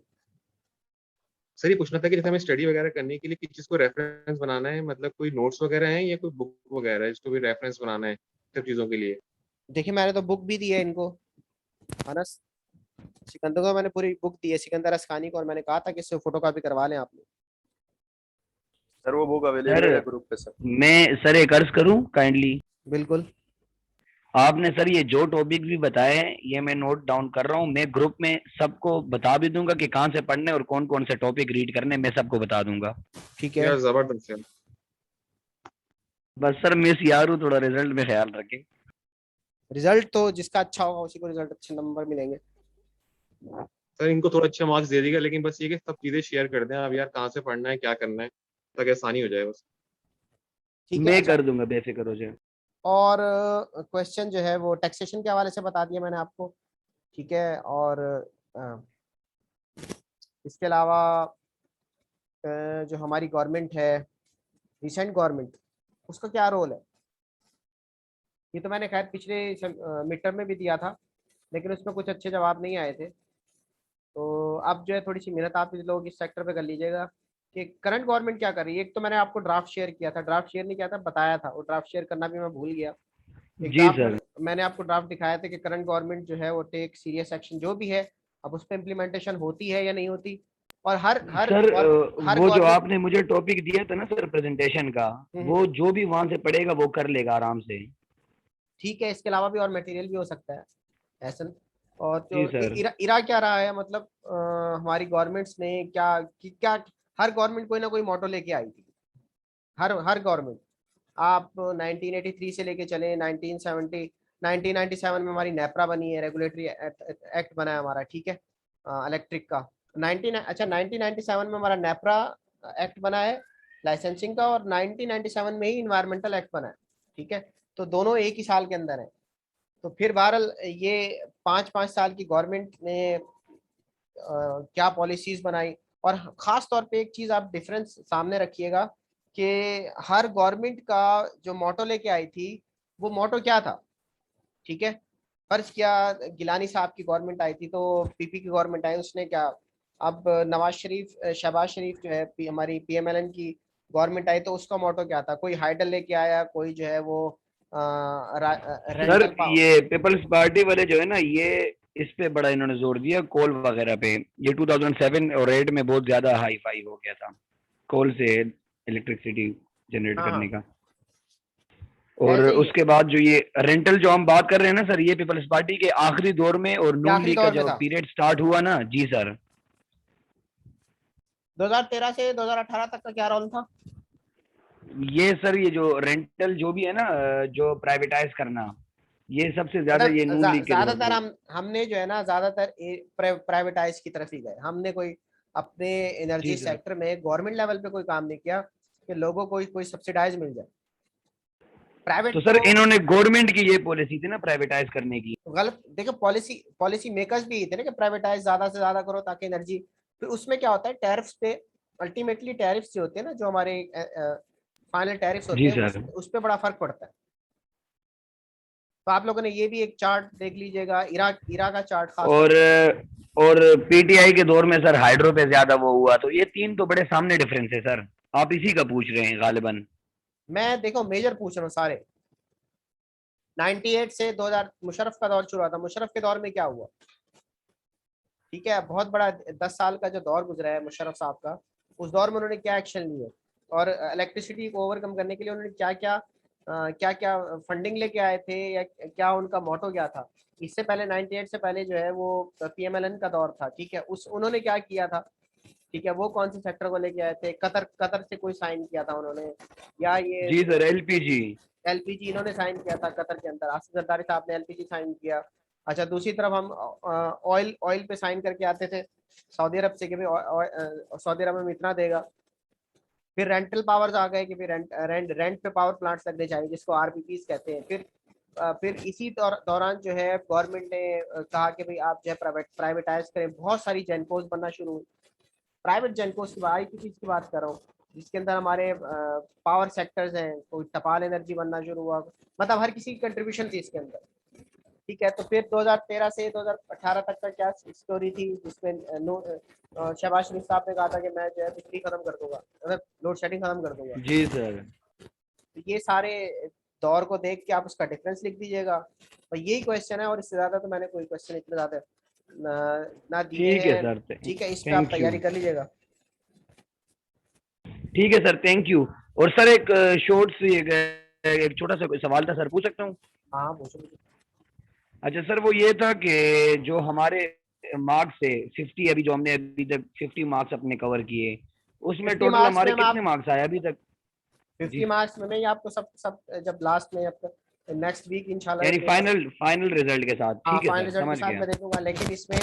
[SPEAKER 8] सर ये पूछना था कि जैसे हमें स्टडी वगैरह करने के लिए किस चीज को रेफरेंस बनाना है, मतलब कोई नोट्स वगैरह हैं या कोई बुक वगैरह है जिसको भी रेफरेंस बनाना है सब चीजों के लिए?
[SPEAKER 1] देखिए मैंने तो बुक भी दी है इनको, अनस सिकंदर को मैंने पूरी बुक दी है, सिकंदर असकानी को, और मैंने कहा था कि इससे फोटो कॉपी करवा लें आप लोग।
[SPEAKER 5] सर वो बुक अवेलेबल
[SPEAKER 3] सर
[SPEAKER 5] है ग्रुप पे सर।
[SPEAKER 3] मैं सर एक अर्ज करूं काइंडली,
[SPEAKER 1] बिल्कुल।
[SPEAKER 3] आपने सर ये जो टॉपिक भी बताए हैं ये मैं नोट डाउन कर रहा हूँ, मैं ग्रुप में सबको बता भी दूंगा कि कहाँ से पढ़ने और कौन कौन से टॉपिक रीड करने, मैं सबको बता दूंगा।
[SPEAKER 1] ठीक है,
[SPEAKER 8] यार जबरदस्त है।
[SPEAKER 3] बस सर मिस यार हूँ, थोड़ा रिजल्ट में ख्याल रखें।
[SPEAKER 1] रिजल्ट तो जिसका अच्छा होगा उसी को रिजल्ट अच्छे नंबर मिलेंगे।
[SPEAKER 8] सर इनको थोड़ा अच्छा मार्क्स दे देगा, लेकिन बस ये कि सब चीजें शेयर कर दें अब यार, कहाँ से पढ़ना है क्या करना है, ताकि आसानी हो जाए बस।
[SPEAKER 1] ठीक है,
[SPEAKER 3] मैं
[SPEAKER 1] अच्छा।
[SPEAKER 3] कर दूंगा, बेफिक्र हो जाए।
[SPEAKER 1] और क्वेश्चन जो है वो टैक्सेशन के हवाले से बता दिया मैंने आपको, ठीक है। और अ, इसके अलावा जो हमारी गवर्नमेंट है, रिसेंट गवर्नमेंट, उसका क्या रोल है, ये तो मैंने खैर पिछले मिड टर्म में भी दिया था, लेकिन उसमें कुछ अच्छे जवाब नहीं आए थे। तो अब जो है थोड़ी सी मेहनत आप लोग इस सेक्टर पे कर लीजिएगा कि करंट गवर्नमेंट क्या कर रही है। एक तो मैंने आपको ड्राफ्ट शेयर किया था, ड्राफ्ट शेयर नहीं किया था, बताया था, वो ड्राफ्ट शेयर करना भी मैं भूल गया। एक
[SPEAKER 3] जी
[SPEAKER 1] ड्राफ्ट
[SPEAKER 3] सर।
[SPEAKER 1] मैंने आपको ड्राफ्ट दिखाया था कि करंट गवर्नमेंट जो है वो टेक सीरियस एक्शन जो भी है, अब उस पर इम्प्लीमेंटेशन होती है या नहीं होती। और हर हर
[SPEAKER 3] सर
[SPEAKER 1] हर
[SPEAKER 3] वो जो
[SPEAKER 1] गवर्नमेंट,
[SPEAKER 3] आपने मुझे टॉपिक दिया था ना सर प्रेजेंटेशन का, वो जो भी वहां से पढ़ेगा वो कर लेगा आराम से।
[SPEAKER 1] ठीक है, इसके अलावा भी और मटेरियल भी हो सकता है ऐसा। और
[SPEAKER 3] जी
[SPEAKER 1] जो
[SPEAKER 3] सर।
[SPEAKER 1] इरा क्या रहा है, मतलब हमारी गवर्नमेंट्स ने क्या हर गवर्नमेंट कोई ना कोई मोटो लेके आई थी। हर गवर्नमेंट, आप 1983 से लेके चले 1970 1997 में हमारी नेपरा बनी है, रेगुलेटरी एक्ट बना है हमारा, ठीक है, इलेक्ट्रिक का। 1997 में हमारा नेपरा एक्ट बना है लाइसेंसिंग का, और 1997 में ही इन्वायरमेंटल एक्ट बना है, ठीक है। तो दोनों एक ही साल के अंदर है। तो फिर बहरहाल ये 5-5 साल की गवर्नमेंट ने क्या पॉलिसीज बनाई। और खास तौर पे एक चीज आप डिफरेंस सामने रखिएगा कि हर गवर्नमेंट का जो मोटो लेके आई थी, वो मोटो क्या था, ठीक है। फर्ज किया गिलानी साहब की गवर्नमेंट आई थी, तो पीपी की गवर्नमेंट आई, उसने क्या, अब नवाज शरीफ शहबाज शरीफ जो है हमारी पीएमएलएन की गवर्नमेंट आई, तो उसका मोटो क्या था, कोई हाइडल लेके आया, कोई जो है वो
[SPEAKER 3] सर
[SPEAKER 1] रेंटल पावर।
[SPEAKER 3] ये पीपल्स पार्टी वाले जो है ना, ये इस पे बड़ा इन्होंने जोर दिया कोल वगैरह पे। ये 2007 और 8 में बहुत ज्यादा हाई फाई हो गया था कोल से इलेक्ट्रिसिटी जनरेट
[SPEAKER 1] हाँ
[SPEAKER 3] करने
[SPEAKER 1] हाँ,
[SPEAKER 3] का। और
[SPEAKER 1] ऐसे ही है,
[SPEAKER 3] उसके बाद जो ये रेंटल जो हम बात कर रहे हैं ना सर, ये पीपल्स पार्टी के आखिरी दौर में और
[SPEAKER 1] ये
[SPEAKER 3] नून
[SPEAKER 1] आखिरी
[SPEAKER 3] लीग का
[SPEAKER 1] दौर में
[SPEAKER 3] जो
[SPEAKER 1] था।
[SPEAKER 3] पीरियड स्टार्ट हुआ ना, जी सर।
[SPEAKER 1] 2013 से 2018 तक का क्या रोल था?
[SPEAKER 3] ये सर ये जो रेंटल जो भी है ना, जो प्राइवेटाइज करना, ये सबसे ज्यादा
[SPEAKER 1] मतलब
[SPEAKER 3] ये नून लीग के दौर
[SPEAKER 1] ज्यादातर
[SPEAKER 3] में।
[SPEAKER 1] हमने जो है ना, ज्यादातर प्राइवेटाइज की तरफ ही गए। हमने कोई अपने
[SPEAKER 3] जी
[SPEAKER 1] एनर्जी
[SPEAKER 3] सर।
[SPEAKER 1] सेक्टर में गवर्नमेंट लेवल पे कोई काम नहीं किया कि लोगों को कोई सब्सिडाइज मिल जाए।
[SPEAKER 3] तो
[SPEAKER 1] प्राइवेट तो
[SPEAKER 3] सर इन्होंने गवर्नमेंट की ये पॉलिसी थी ना प्राइवेटाइज करने की।
[SPEAKER 1] गलत, देखो पॉलिसी पॉलिसी मेकर्स भी थे ना कि प्राइवेटाइज ज्यादा से ज्यादा करो ताकि एनर्जी। फिर उसमें क्या होता है, टैरिफ्स पे, अल्टीमेटली टैरिफ्स जो होते हैं ना, जो हमारे फाइनल टैरिफ्स होते
[SPEAKER 3] जी
[SPEAKER 1] हैं,
[SPEAKER 3] सर।
[SPEAKER 1] उस पे बड़ा फर्क पड़ता है। तो आप लोगों ने ये भी एक चार्ट देख लीजिएगा, इराक का चार्ट खास तौर
[SPEAKER 3] और
[SPEAKER 1] पे।
[SPEAKER 3] और पीटीआई के दौर में सर हाइड्रो पे ज्यादा वो हुआ, तो ये तीन तो बड़े सामने डिफरेंस है सर। आप इसी का पूछ रहे हैं गालिबन।
[SPEAKER 1] मैं देखो मेजर पूछ रहा हूँ सारे। 98 से 2000 मुशर्रफ का दौर शुरू हुआ था। मुशर्रफ के दौर में क्या हुआ, ठीक है, बहुत बड़ा 10 साल का जो दौर गुजरा है मुशर्रफ साहब का, उस दौर में उन्होंने क्या एक्शन लिए, और इलेक्ट्रिसिटी को ओवरकम करने के लिए उन्होंने क्या क्या फंडिंग लेके आए थे, या क्या उनका मोटो क्या था। इससे पहले 98 से पहले जो है वो पीएमएलएन का दौर था, ठीक है, उस उन्होंने क्या किया था, ठीक है, वो कौन से सेक्टर को लेके आए थे। कतर से कोई साइन किया था उन्होंने, या ये
[SPEAKER 3] जी सर। एलपीजी।
[SPEAKER 1] एलपीजी इन्होंने साइन किया था कतर के अंदर, आसिफ जरदारी साहब ने एलपीजी साइन किया। अच्छा, दूसरी तरफ हम ऑयल ऑयल पे साइन करके आते थे सऊदी अरब से कि भाई सऊदी अरब में इतना देगा। फिर रेंटल पावर्स आ गए कि फिर रेंट पे पावर प्लांट्स लगने चाहिए, जिसको आरपीपीज कहते हैं। फिर इसी दौरान जो है गवर्नमेंट ने कहा कि भाई आप जो है प्राइवेटाइज करें। बहुत सारी जेनकोस बनना शुरू हुई, प्राइवेट जेनकोस की आईपीपीज की बात कर रहा हूँ, जिसके अंदर हमारे पावर सेक्टर्स हैं। कोई टपाल एनर्जी बनना शुरू हुआ, मतलब हर किसी की कंट्रीब्यूशन थी इसके अंदर, ठीक है। तो फिर 2013 से 2018 तक का क्या स्टोरी थी, जिसमें शहबाज शरीफ साहब ने कहा था कि मैं जो है बिजली खत्म कर दूंगा, मतलब लोड शेडिंग खत्म कर दूंगा।
[SPEAKER 3] जी सर।
[SPEAKER 1] तो ये सारे दौर को देख के आप उसका डिफरेंस लिख दीजिएगा, और यही क्वेश्चन है। और इससे ज्यादा तो मैंने कोई क्वेश्चन इतने ज्यादा ना दिए
[SPEAKER 3] ठीक है
[SPEAKER 1] हैं,
[SPEAKER 3] सर।
[SPEAKER 1] ठीक है। इस पे आप
[SPEAKER 3] थैंक यू।
[SPEAKER 1] तैयारी कर लीजिएगा।
[SPEAKER 3] ठीक है सर, थैंक यू। और सर एक शॉर्ट सी एक छोटा सा सवाल था सर, पूछ सकता हूँ?
[SPEAKER 1] हाँ पूछो।
[SPEAKER 3] अच्छा सर, वो ये था कि जो हमारे मार्क्स से 50, अभी जो हमने अभी तक 50 मार्क्स अपने कवर किए, उसमें
[SPEAKER 1] 50
[SPEAKER 3] टोटल
[SPEAKER 1] मार्क्स
[SPEAKER 3] हमारे
[SPEAKER 1] में
[SPEAKER 3] कितने मार्क्स आए अभी तक?
[SPEAKER 1] 50
[SPEAKER 3] जी,
[SPEAKER 1] मार्क्स में मैं आपको सब सब जब लास्ट में आपको नेक्स्ट वीक इंशाल्लाह
[SPEAKER 3] यानी फाइनल फाइनल रिजल्ट के साथ।
[SPEAKER 1] हाँ
[SPEAKER 3] ठीक है
[SPEAKER 1] फाइनल
[SPEAKER 3] सर,
[SPEAKER 1] रिजल्ट के
[SPEAKER 3] समझ
[SPEAKER 1] साथ
[SPEAKER 3] गया।
[SPEAKER 1] मैं देखूंगा। लेकिन इसमें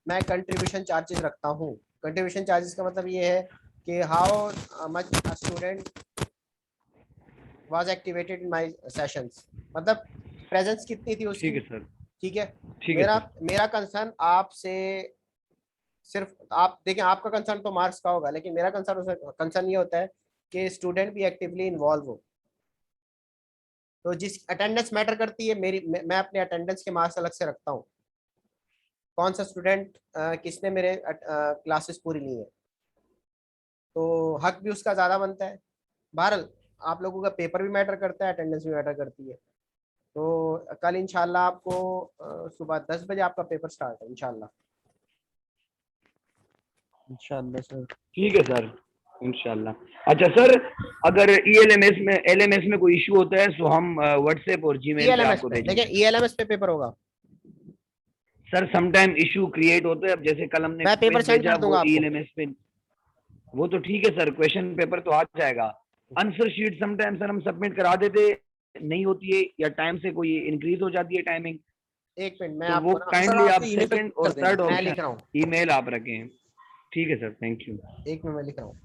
[SPEAKER 1] मैं कंट्रीब्यूशन चार्जेस रखता हूँ। कंट्रीब्यूशन चार्जेस का मतलब ये है कि how much student was activated in my sessions, मतलब प्रेजेंस कितनी थी
[SPEAKER 3] ठीक
[SPEAKER 1] उसकी,
[SPEAKER 3] है सर।
[SPEAKER 1] ठीक है।
[SPEAKER 3] ठीक है
[SPEAKER 1] मेरा
[SPEAKER 3] सर।
[SPEAKER 1] मेरा कंसर्न आपसे सिर्फ, आप देखें आपका कंसर्न तो मार्क्स का होगा, लेकिन मेरा कंसर्न ये होता है कि स्टूडेंट भी एक्टिवली इन्वॉल्व हो। तो जिस अटेंडेंस मैटर करती है, मैं अपने अटेंडेंस के मार्क्स अलग से रखता हूँ, कौन सा स्टूडेंट किसने मेरे क्लासेस पूरी ली है, तो हक भी उसका ज्यादा बनता है। बहरहाल आप लोगों का पेपर भी मैटर करता है, अटेंडेंस भी मैटर करती है। तो कल इंशाल्लाह आपको सुबह 10 बजे आपका पेपर स्टार्ट है इंशाल्लाह। इंशाल्लाह सर।
[SPEAKER 3] ठीक है सर, इंशाल्लाह। अच्छा सर, अगर ELMS में LMS में कोई इशू होता है तो हम व्हाट्सएप और जीमेल पे आपको
[SPEAKER 1] देखिए
[SPEAKER 3] भेजेंगे।
[SPEAKER 1] ELMS पे पेपर होगा
[SPEAKER 3] सर समटाइम इशू क्रिएट होता है, अब जैसे कल हमने
[SPEAKER 1] मैं पेपर
[SPEAKER 3] क्विज
[SPEAKER 1] सेंड
[SPEAKER 3] भेजा
[SPEAKER 1] कर दूंगा
[SPEAKER 3] वो
[SPEAKER 1] आपको।
[SPEAKER 3] ELMS पे, वो तो ठीक है सर, क्वेश्चन पेपर तो आ जाएगा। आंसर शीट समटाइम सर हम सबमिट करा देते नहीं होती है, या टाइम से कोई इंक्रीज हो जाती है टाइमिंग,
[SPEAKER 1] एक मिनट मैं
[SPEAKER 3] तो वो
[SPEAKER 1] आपको ना
[SPEAKER 3] काइंडली आप
[SPEAKER 2] email पे
[SPEAKER 3] सेकंड और
[SPEAKER 2] कर देंगे।
[SPEAKER 3] थर्ड
[SPEAKER 1] मैं लिख
[SPEAKER 3] ऑप्शन
[SPEAKER 1] रहा हूँ,
[SPEAKER 3] ईमेल आप रखें। ठीक है सर, थैंक यू।
[SPEAKER 1] एक मिनट मैं लिख रहा हूँ।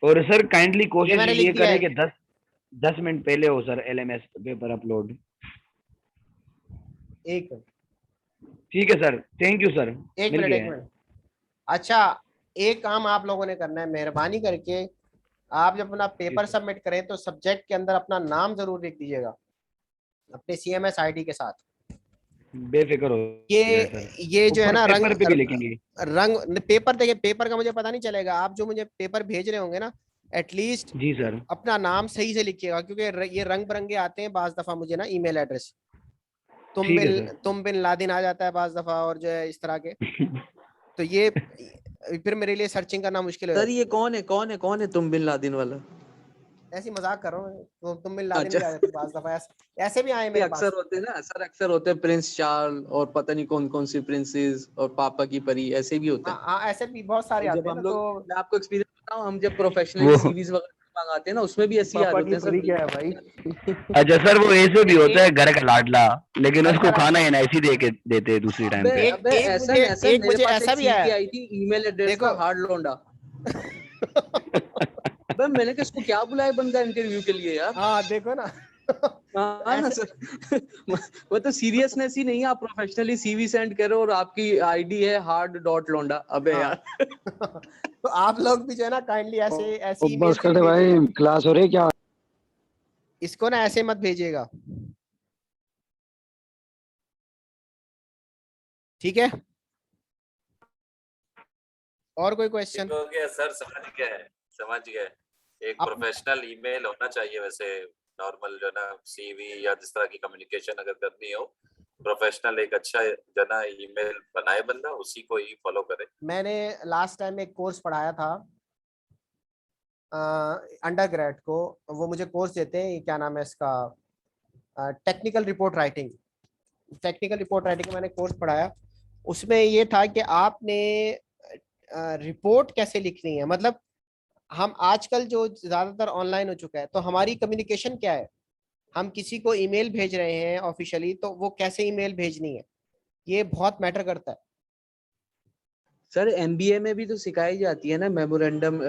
[SPEAKER 3] और सर काइंडली
[SPEAKER 1] ये
[SPEAKER 3] कोशिश
[SPEAKER 1] मैंने लिख
[SPEAKER 3] ये
[SPEAKER 1] दिया
[SPEAKER 3] करें
[SPEAKER 1] है।
[SPEAKER 3] कि 10 मिनट पहले हो सर LMS पेपर अपलोड।
[SPEAKER 1] एक मिनट
[SPEAKER 3] ठीक है सर, थैंक यू सर,
[SPEAKER 1] एक
[SPEAKER 3] मिल
[SPEAKER 1] मिनट
[SPEAKER 3] गए
[SPEAKER 1] एक
[SPEAKER 3] हैं।
[SPEAKER 1] मिनट। अच्छा, एक काम आप लोगों ने करना है, मेहरबानी करके आप जब अपना
[SPEAKER 3] जी
[SPEAKER 1] पेपर
[SPEAKER 3] सर,
[SPEAKER 1] सबमिट करें तो सब्जेक्ट के अंदर अपना नाम जरूर लिख दीजिएगा अपने CMS ID के साथ।
[SPEAKER 3] बेफिक्र हो जाए सर,
[SPEAKER 1] ये जो है
[SPEAKER 3] ऊपर
[SPEAKER 1] ना
[SPEAKER 3] पेपर पे भी लिखेंगे।
[SPEAKER 1] पेपर, देखिए पेपर का मुझे पता नहीं चलेगा, आप जो मुझे पेपर भेज रहे होंगे ना, एटलीस्ट
[SPEAKER 3] जी सर।
[SPEAKER 1] अपना नाम सही से लिखिएगा, क्योंकि ये रंग बिरंगे आते हैं बाज दफा मुझे ना ईमेल एड्रेस,
[SPEAKER 3] ठीक है सर।
[SPEAKER 1] तुम बिन लादेन आ जाता है बाज दफा, और जो है इस तरह के, तो ये फिर मेरे लिए सर्चिंग करना मुश्किल हो
[SPEAKER 2] सर
[SPEAKER 1] जाता
[SPEAKER 2] ये कौन है तुम बिन लादेन वाला?
[SPEAKER 1] है। ऐसी मजाक कर रहा हूँ, तो तुम बिन लादेन
[SPEAKER 2] अच्छा।
[SPEAKER 1] भी आ जाते हैं बाज दफा, ऐसे भी आए
[SPEAKER 2] ये
[SPEAKER 1] मेरे
[SPEAKER 2] अक्सर
[SPEAKER 1] पास।
[SPEAKER 2] होते हैं ना सर, अक्सर होते हैं प्रिंस चार्ल और पता नहीं कौन कौन सी प्रिंसेस और पापा की परी, ऐसे भी होते
[SPEAKER 1] हाँ
[SPEAKER 2] हैं।
[SPEAKER 1] हाँ, ऐसे भी बहुत सारे
[SPEAKER 2] और
[SPEAKER 1] आते
[SPEAKER 2] जब
[SPEAKER 1] हैं ना,
[SPEAKER 2] हम लोग,
[SPEAKER 1] तो
[SPEAKER 2] मैं आपको एक्सपीरियंस बताऊं, हम जब प्रोफेशनली
[SPEAKER 3] वो
[SPEAKER 2] सीवीज वगैरह मंगाते हैं ना, उसमें भी ऐसे ही
[SPEAKER 1] पापा
[SPEAKER 2] याद
[SPEAKER 1] की
[SPEAKER 2] होते हैं
[SPEAKER 1] परी
[SPEAKER 2] सर।
[SPEAKER 1] क्या है भाई?
[SPEAKER 3] अच्छा सर, वो ऐसे भी होता है घर का लाडला, लेकिन
[SPEAKER 1] घर का
[SPEAKER 3] उसको खाना
[SPEAKER 1] लाडला।
[SPEAKER 3] NIC दे के देते हैं दूसरी टाइम
[SPEAKER 2] अबे
[SPEAKER 3] पे।
[SPEAKER 2] अबे ऐसा ऐसा
[SPEAKER 1] एक
[SPEAKER 2] मेरे
[SPEAKER 1] मुझे
[SPEAKER 2] पास
[SPEAKER 1] ऐसा
[SPEAKER 2] एक
[SPEAKER 1] भी
[SPEAKER 2] सीवी
[SPEAKER 1] आया।
[SPEAKER 2] आई थी ईमेल एड्रेस
[SPEAKER 1] देखो
[SPEAKER 2] का हार्ड लौंडा। अबे मैंने कहा इसको क्या बुलाया बंदा इंटरव्यू के लिए यार।
[SPEAKER 1] हाँ देखो ना।
[SPEAKER 2] हाँ ना
[SPEAKER 1] ऐसे
[SPEAKER 2] सर। वो तो सीरियसनेस ही नहीं है, आप प्रोफेशनली सीवी सेंड करो और आपकी आईडी है हार्ड डॉट लौंडा। अबे
[SPEAKER 1] हाँ।
[SPEAKER 2] यार।
[SPEAKER 1] तो आप लोग भी जो है ना काइंडली ऐसी
[SPEAKER 9] बस
[SPEAKER 1] ईमेल्स
[SPEAKER 9] कर
[SPEAKER 1] नहीं
[SPEAKER 9] दे
[SPEAKER 1] भेजिएगा,
[SPEAKER 9] भाई, क्लास हो रही क्या?
[SPEAKER 1] इसको ना ऐसे मत भेजिएगा, ठीक है? और कोई
[SPEAKER 7] ठीक
[SPEAKER 1] क्वेश्चन?
[SPEAKER 7] हो गया सर, समझ गए। एक
[SPEAKER 1] आप
[SPEAKER 7] प्रोफेशनल ईमेल होना चाहिए वैसे, नॉर्मल जो ना CV या जिस तरह की कम्युनिकेशन अगर करनी हो, प्रोफेशनल एक अच्छा जो ना ईमेल बनाए बंदा, उसी को ही फॉलो करे।
[SPEAKER 1] मैंने लास्ट टाइम एक कोर्स पढ़ाया था अंडर ग्रेड को, वो मुझे कोर्स देते हैं, क्या नाम है इसका, technical report writing. Technical report writing मैंने कोर्स पढ़ाया, उसमें ये था कि आपने रिपोर्ट कैसे लिखनी है, मतलब हम आजकल जो ज्यादातर ऑनलाइन हो चुका है, तो हमारी कम्युनिकेशन क्या है, हम किसी को ईमेल भेज रहे हैं ऑफिशियली, तो वो कैसे ईमेल भेजनी है, ये बहुत मैटर करता है।
[SPEAKER 2] सर MBA में भी तो सिखाई जाती है ना मेमोरेंडम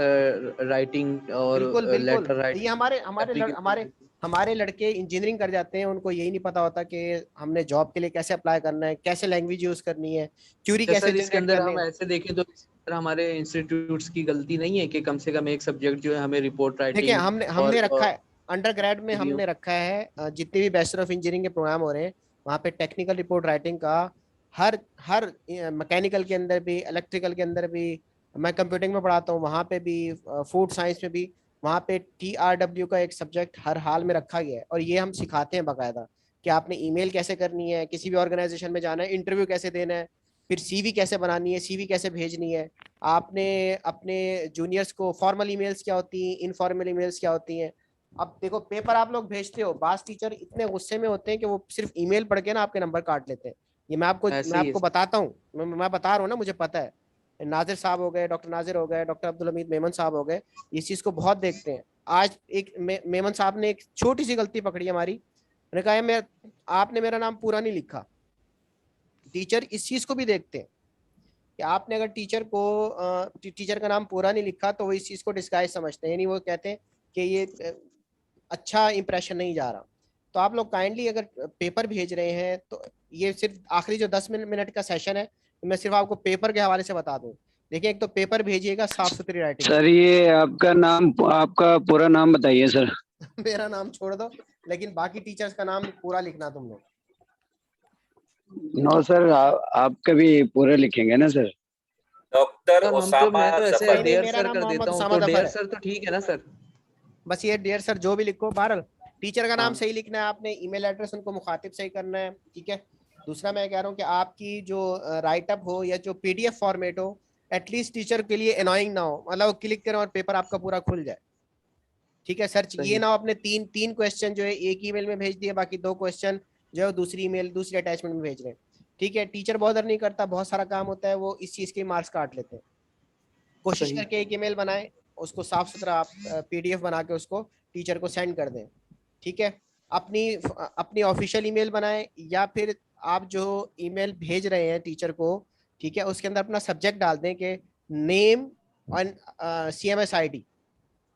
[SPEAKER 2] राइटिंग और
[SPEAKER 1] बिल्कुल बिल्कुल,
[SPEAKER 2] लेटर
[SPEAKER 1] ये
[SPEAKER 2] राइटिंग, एप्लीकेशन।
[SPEAKER 1] हमारे लड़के इंजीनियरिंग कर जाते हैं, उनको यही नहीं पता होता कि हमने जॉब के लिए कैसे अप्लाई करना है, कैसे लैंग्वेज यूज करनी है, क्यूरी
[SPEAKER 2] अच्छा
[SPEAKER 1] कैसे
[SPEAKER 2] सर, इसके
[SPEAKER 1] जनरेट
[SPEAKER 2] अंदर
[SPEAKER 1] करनी
[SPEAKER 2] हम
[SPEAKER 1] है।
[SPEAKER 2] ऐसे देखें तो सर हमारे इंस्टीट्यूट्स की गलती नहीं है कि कम से कम एक सब्जेक्ट जो है हमें रिपोर्ट
[SPEAKER 1] देखिए
[SPEAKER 2] राइटिंग
[SPEAKER 1] हमने रखा
[SPEAKER 2] और
[SPEAKER 1] है, अंडर ग्रेड में
[SPEAKER 2] रिव्यू।
[SPEAKER 1] हमने रखा है, जितने भी बैचलर ऑफ इंजीनियरिंग के प्रोग्राम हो रहे हैं वहाँ पे टेक्निकल रिपोर्ट राइटिंग का हर हर मैकेनिकल के अंदर भी, इलेक्ट्रिकल के अंदर भी, मैं कंप्यूटिंग में पढ़ाता हूँ वहाँ पे भी, फूड साइंस में भी, वहाँ पे TRW का एक सब्जेक्ट हर हाल में रखा गया है, और ये हम सिखाते हैं बाकायदा कि आपने ईमेल कैसे करनी है, किसी भी ऑर्गेनाइजेशन में जाना है, इंटरव्यू कैसे देना है, फिर CV कैसे बनानी है, CV कैसे भेजनी है, आपने अपने जूनियर्स को फॉर्मल ईमेल्स क्या होती हैं, इनफॉर्मल ईमेल्स क्या होती हैं। अब देखो पेपर आप लोग भेजते हो, बास टीचर इतने गुस्से में होते हैं कि वो सिर्फ ईमेल पढ़ के ना आपके नंबर काट लेते हैं, ये मैं
[SPEAKER 2] ऐसे ही है
[SPEAKER 1] आपको बताता हूँ, मैं बता रहा हूँ ना, मुझे पता है। नाजिर साहब हो गए, डॉक्टर नाजिर हो गए, डॉक्टर अब्दुल हमीद मेमन साहब हो गए, इस चीज को बहुत देखते हैं। आज एक मेमन साहब ने एक छोटी सी गलती पकड़ी हमारी, मैंने कहा मैं आपने मेरा नाम पूरा नहीं लिखा। टीचर इस चीज को भी देखते हैं कि आपने अगर टीचर का नाम पूरा नहीं लिखा तो वो इस चीज को डिस्गाइज समझते हैं, यानी वो कहते हैं कि ये अच्छा इंप्रेशन नहीं जा रहा। तो आप लोग काइंडली अगर पेपर भेज रहे हैं, तो ये सिर्फ आखिरी जो 10 मिनट का सेशन है, मैं सिर्फ आपको पेपर के हवाले से बता दूं, देखिए एक तो पेपर भेजिएगा साफ सुथरी राइटिंग।
[SPEAKER 3] सर ये आपका पूरा नाम बताइए सर।
[SPEAKER 1] मेरा नाम छोड़ दो, लेकिन बाकी टीचर्स का नाम पूरा लिखना तुम लोग।
[SPEAKER 3] नो सर, आपका भी पूरा लिखेंगे ना सर?
[SPEAKER 7] डॉक्टर
[SPEAKER 2] सर हम तो
[SPEAKER 7] उसामा
[SPEAKER 2] मैं तो ऐसे
[SPEAKER 7] जफर।
[SPEAKER 1] नहीं,
[SPEAKER 2] डेयर
[SPEAKER 1] मेरा
[SPEAKER 2] सर
[SPEAKER 1] नाम
[SPEAKER 2] कर
[SPEAKER 1] मोहम्मद
[SPEAKER 2] देता हूँ,
[SPEAKER 1] उसामा
[SPEAKER 2] तो
[SPEAKER 1] जफर
[SPEAKER 2] डेयर
[SPEAKER 1] है।
[SPEAKER 2] सर तो ठीक है ना सर?
[SPEAKER 1] बस ये डियर सर जो भी लिखो, बहरहाल टीचर का नाम
[SPEAKER 2] हाँ।
[SPEAKER 1] सही लिखना है आपने, ईमेल एड्रेस उनको मुखातिब सही करना है, ठीक है। दूसरा मैं कह रहा हूँ कि आपकी जो राइटअप हो या जो पीडीएफ फॉर्मेट हो, एटलीस्ट टीचर के लिए अनोइंग ना हो, मतलब क्लिक करें और पेपर आपका पूरा खुल जाए, ठीक है सर।
[SPEAKER 2] सही।
[SPEAKER 1] ये ना हो आपने तीन क्वेश्चन जो है एक ईमेल में भेज दिए, बाकी 2 क्वेश्चन जो है दूसरी ईमेल दूसरी अटैचमेंट में भेज रहे हैं, ठीक है। टीचर बॉदर नहीं करता, बहुत सारा काम होता है, वो इस चीज के मार्क्स काट लेते हैं। कोशिश
[SPEAKER 2] सही।
[SPEAKER 1] करके एक ईमेल बनाएं, उसको साफ सुथरा आप पीडीएफ बना के उसको टीचर को सेंड कर दें, ठीक है। अपनी ऑफिशियल ईमेल बनाएं, या फिर आप जो ईमेल भेज रहे हैं टीचर को, ठीक है, उसके अंदर अपना सब्जेक्ट डाल दें कि नेम और CMS ID।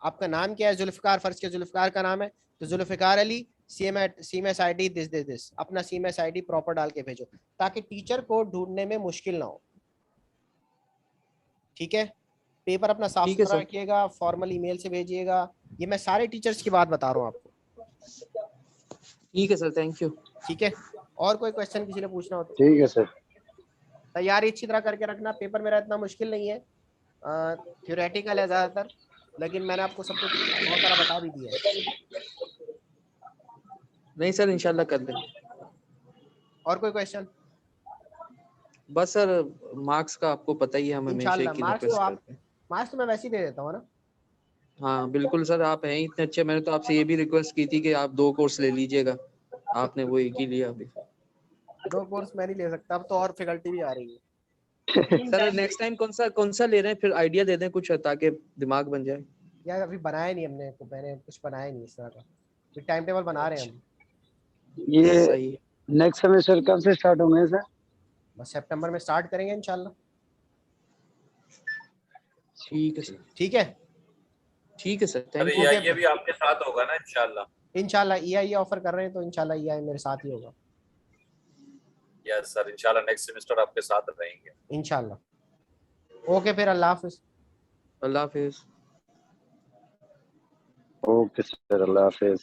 [SPEAKER 1] आपका नाम क्या है? जुल्फकार, फर्ज के जुल्फकार का नाम है तो Zulfikar Ali, CMS ID this, अपना CMS ID प्रॉपर डाल के भेजो, ताकि टीचर को ढूंढने में मुश्किल ना हो, ठीक है। पेपर अपना साफ
[SPEAKER 2] ठीक है
[SPEAKER 1] सुथरा
[SPEAKER 2] सर।
[SPEAKER 1] रखिएगा, फॉर्मल ईमेल से भेजिएगा। ये मैं सारे टीचर्स की बात बता रहा हूँ आपको,
[SPEAKER 2] ठीक है सर, थैंक यू।
[SPEAKER 1] ठीक है। और कोई क्वेश्चन किसी ने पूछना हो तो?
[SPEAKER 3] ठीक है सर।
[SPEAKER 1] तैयारी अच्छी तरह करके रखना, पेपर मेरा इतना मुश्किल नहीं है, थ्योरेटिकल है ज़्यादातर, लेकिन मैंने आपको सब कुछ बहुत सारा बता भी दिया है।
[SPEAKER 2] नहीं सर, इंशाल्लाह कर देंगे।
[SPEAKER 1] और कोई क्वेश्चन?
[SPEAKER 2] बस सर, मार्क्स का आपको पता ही है, हम हमेशा
[SPEAKER 1] इंशाल्लाह
[SPEAKER 2] की
[SPEAKER 1] मार्क्स तो
[SPEAKER 2] रिक्वेस्ट
[SPEAKER 1] आप,
[SPEAKER 2] करते हैं।
[SPEAKER 1] मार्क्स तो मैं वैसे ही दे देता हूँ ना।
[SPEAKER 2] हाँ बिल्कुल सर, आप हैं इतने अच्छे, मैंने तो आपसे ये भी रिक्वेस्ट की थी कि आप 2 कोर्स ले लीजिएगा, आपने वो एक ही लिया अभी।
[SPEAKER 1] 2 कोर्स मैं नहीं ले सकता, अब तो और फैकल्टी भी आ रही है।
[SPEAKER 2] सर नेक्स्ट टाइम कौन सा ले रहे हैं, फिर आइडिया दे दें कुछ, ताकि दिमाग बन जाए।
[SPEAKER 1] यार अभी बनाया नहीं हमने, तो मैंने कुछ बनाया नहीं इस तरह का, फिर टाइम टेबल बना रहे हैं हम।
[SPEAKER 3] ये
[SPEAKER 2] सही है।
[SPEAKER 3] नेक्स्ट सेमेस्टर कब से स्टार्ट होंगे सर?
[SPEAKER 1] बस सितंबर में स्टार्ट करेंगे इंशाल्लाह,
[SPEAKER 2] ठीक है सर।
[SPEAKER 1] ठीक है।
[SPEAKER 2] ठीक है सर,
[SPEAKER 7] अरे
[SPEAKER 2] थैंक यू।
[SPEAKER 7] ये भी आपके साथ होगा ना इंशाल्लाह?
[SPEAKER 1] इंशाल्लाह EIE ऑफर कर रहे हैं, तो इंशाल्लाह EIE मेरे साथ ही होगा,
[SPEAKER 7] यस सर, इंशाल्लाह नेक्स्ट सेमेस्टर आपके साथ रहेंगे
[SPEAKER 1] इंशाल्लाह। ओके फिर, अल्लाह हाफिज।
[SPEAKER 2] अल्लाह हाफिज।
[SPEAKER 3] ओके सर, अल्लाह हाफिज।